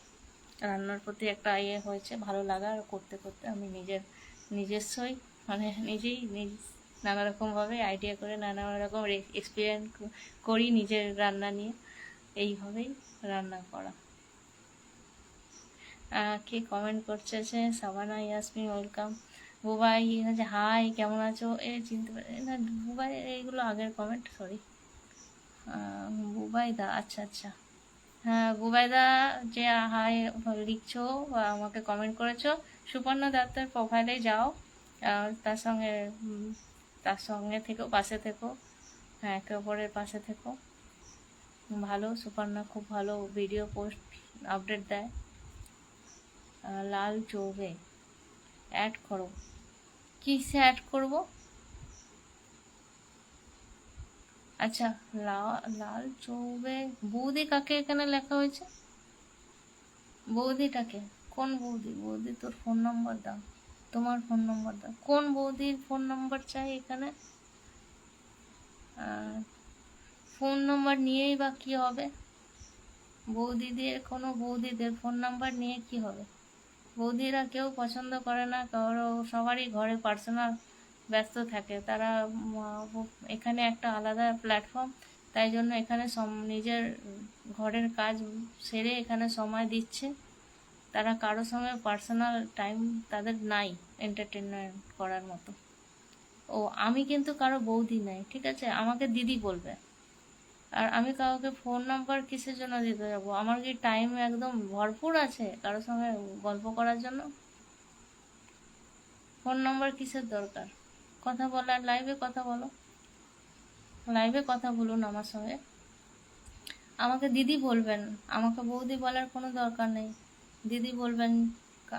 রান্নার প্রতি একটা ইয়ে হয়েছে, ভালো লাগা। আর করতে করতে আমি নিজস্বই মানে নিজেই নানা রকমভাবে আইডিয়া করে নানা রকম এক্সপিরিয়েন্স করি নিজের রান্না নিয়ে, এইভাবেই রান্না করা। কে কমেন্ট করছে যে সাবানা ইয়াসমিন ওয়েলকাম। বুবাই আছে হাই, কেমন আছো? এ চিনতে পারি না, বুবাই এইগুলো আগের কমেন্ট, সরি। বুবাইদা, আচ্ছা আচ্ছা। হ্যাঁ বুবাইদা, যে হাই লিখছো বা আমাকে কমেন্ট করেছো, সুপর্ণা দত্তের প্রোফাইলে যাও, তার সঙ্গে তার সঙ্গে থেকো, পাশে থেকো। হ্যাঁ, একে অপরের পাশে থেকো। ভালো, সুপর্ণা খুব ভালো ভিডিও পোস্ট আপডেট দেয়। লাল চৌবে অ্যাড করো, কিসে অ্যাড করব? আচ্ছা, লাল চৌবে বৌদি কাকে এখানে লেখা হয়েছে? বৌদিটাকে? কোন বৌদি? বৌদি তোর ফোন নম্বর দাও, তোমার ফোন নম্বর দাও। কোন বৌদির ফোন নম্বর চাই এখানে? ফোন নম্বর নিয়েই বা কি হবে? বৌদিদের ফোন নাম্বার নিয়ে কি হবে? বৌদিরা কেউ পছন্দ করে না কারো, সবারই ঘরে পার্সোনাল ব্যস্ত থাকে তারা। এখানে একটা আলাদা প্ল্যাটফর্ম, তাই জন্য এখানে নিজের ঘরের কাজ সেরে এখানে সময় দিচ্ছে। তারা কারোর সঙ্গে পার্সোনাল টাইম তাদের নাই এন্টারটেনমেন্ট করার মতো। ও, আমি কিন্তু কারো বৌদি নাই, ঠিক আছে? আমাকে দিদি বলবে। আর আমি কাউকে ফোন নাম্বার কিসের জন্য দিতে যাবো? আমার কি টাইম একদম ভরপুর আছে কারোর সঙ্গে গল্প করার জন্য? ফোন নাম্বার কিসের দরকার? কথা বলার, লাইভে কথা বলো, লাইভে কথা বলুন আমার সঙ্গে। আমাকে দিদি বলবেন, আমাকে বৌদি বলার কোনো দরকার নেই। দিদি বলবেন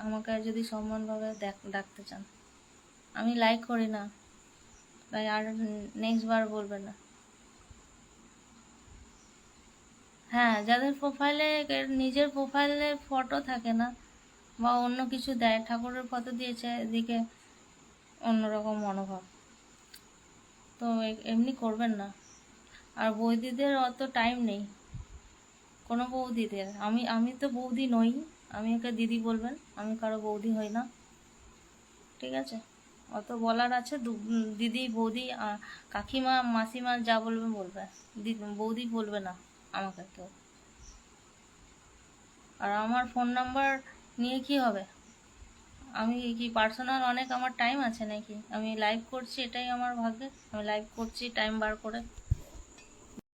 আমাকে যদি সম্মানভাবে ডাকতে চান। আমি লাইক করি না, তাই আর নেক্সট বার বলবেন না। হ্যাঁ, যাদের প্রোফাইলে নিজের প্রোফাইলে ফটো থাকে না বা অন্য কিছু দেয়, ঠাকুরের ফটো দিয়েছে, এদিকে অন্যরকম মনোভাব, তো এমনি করবেন না। আর বৌদিদের অত টাইম নেই, কোনো বৌদিদের। আমি তো বৌদি নই, আমি ওকে দিদি বলবেন, আমি কারো বৌদি হই না, ঠিক আছে? অত বলার আছে দিদি বৌদি কাকিমা মাসিমা যা বলবে বলবে, বৌদি বলবে না আমাকে কেউ। আর আমার ফোন নাম্বার নিয়ে কি হবে? আমি কি পার্সোনাল অনেক আমার টাইম আছে নাকি? আমি লাইভ করছি, এটাই আমার ভাগ্যে, আমি লাইভ করছি টাইম বার করে।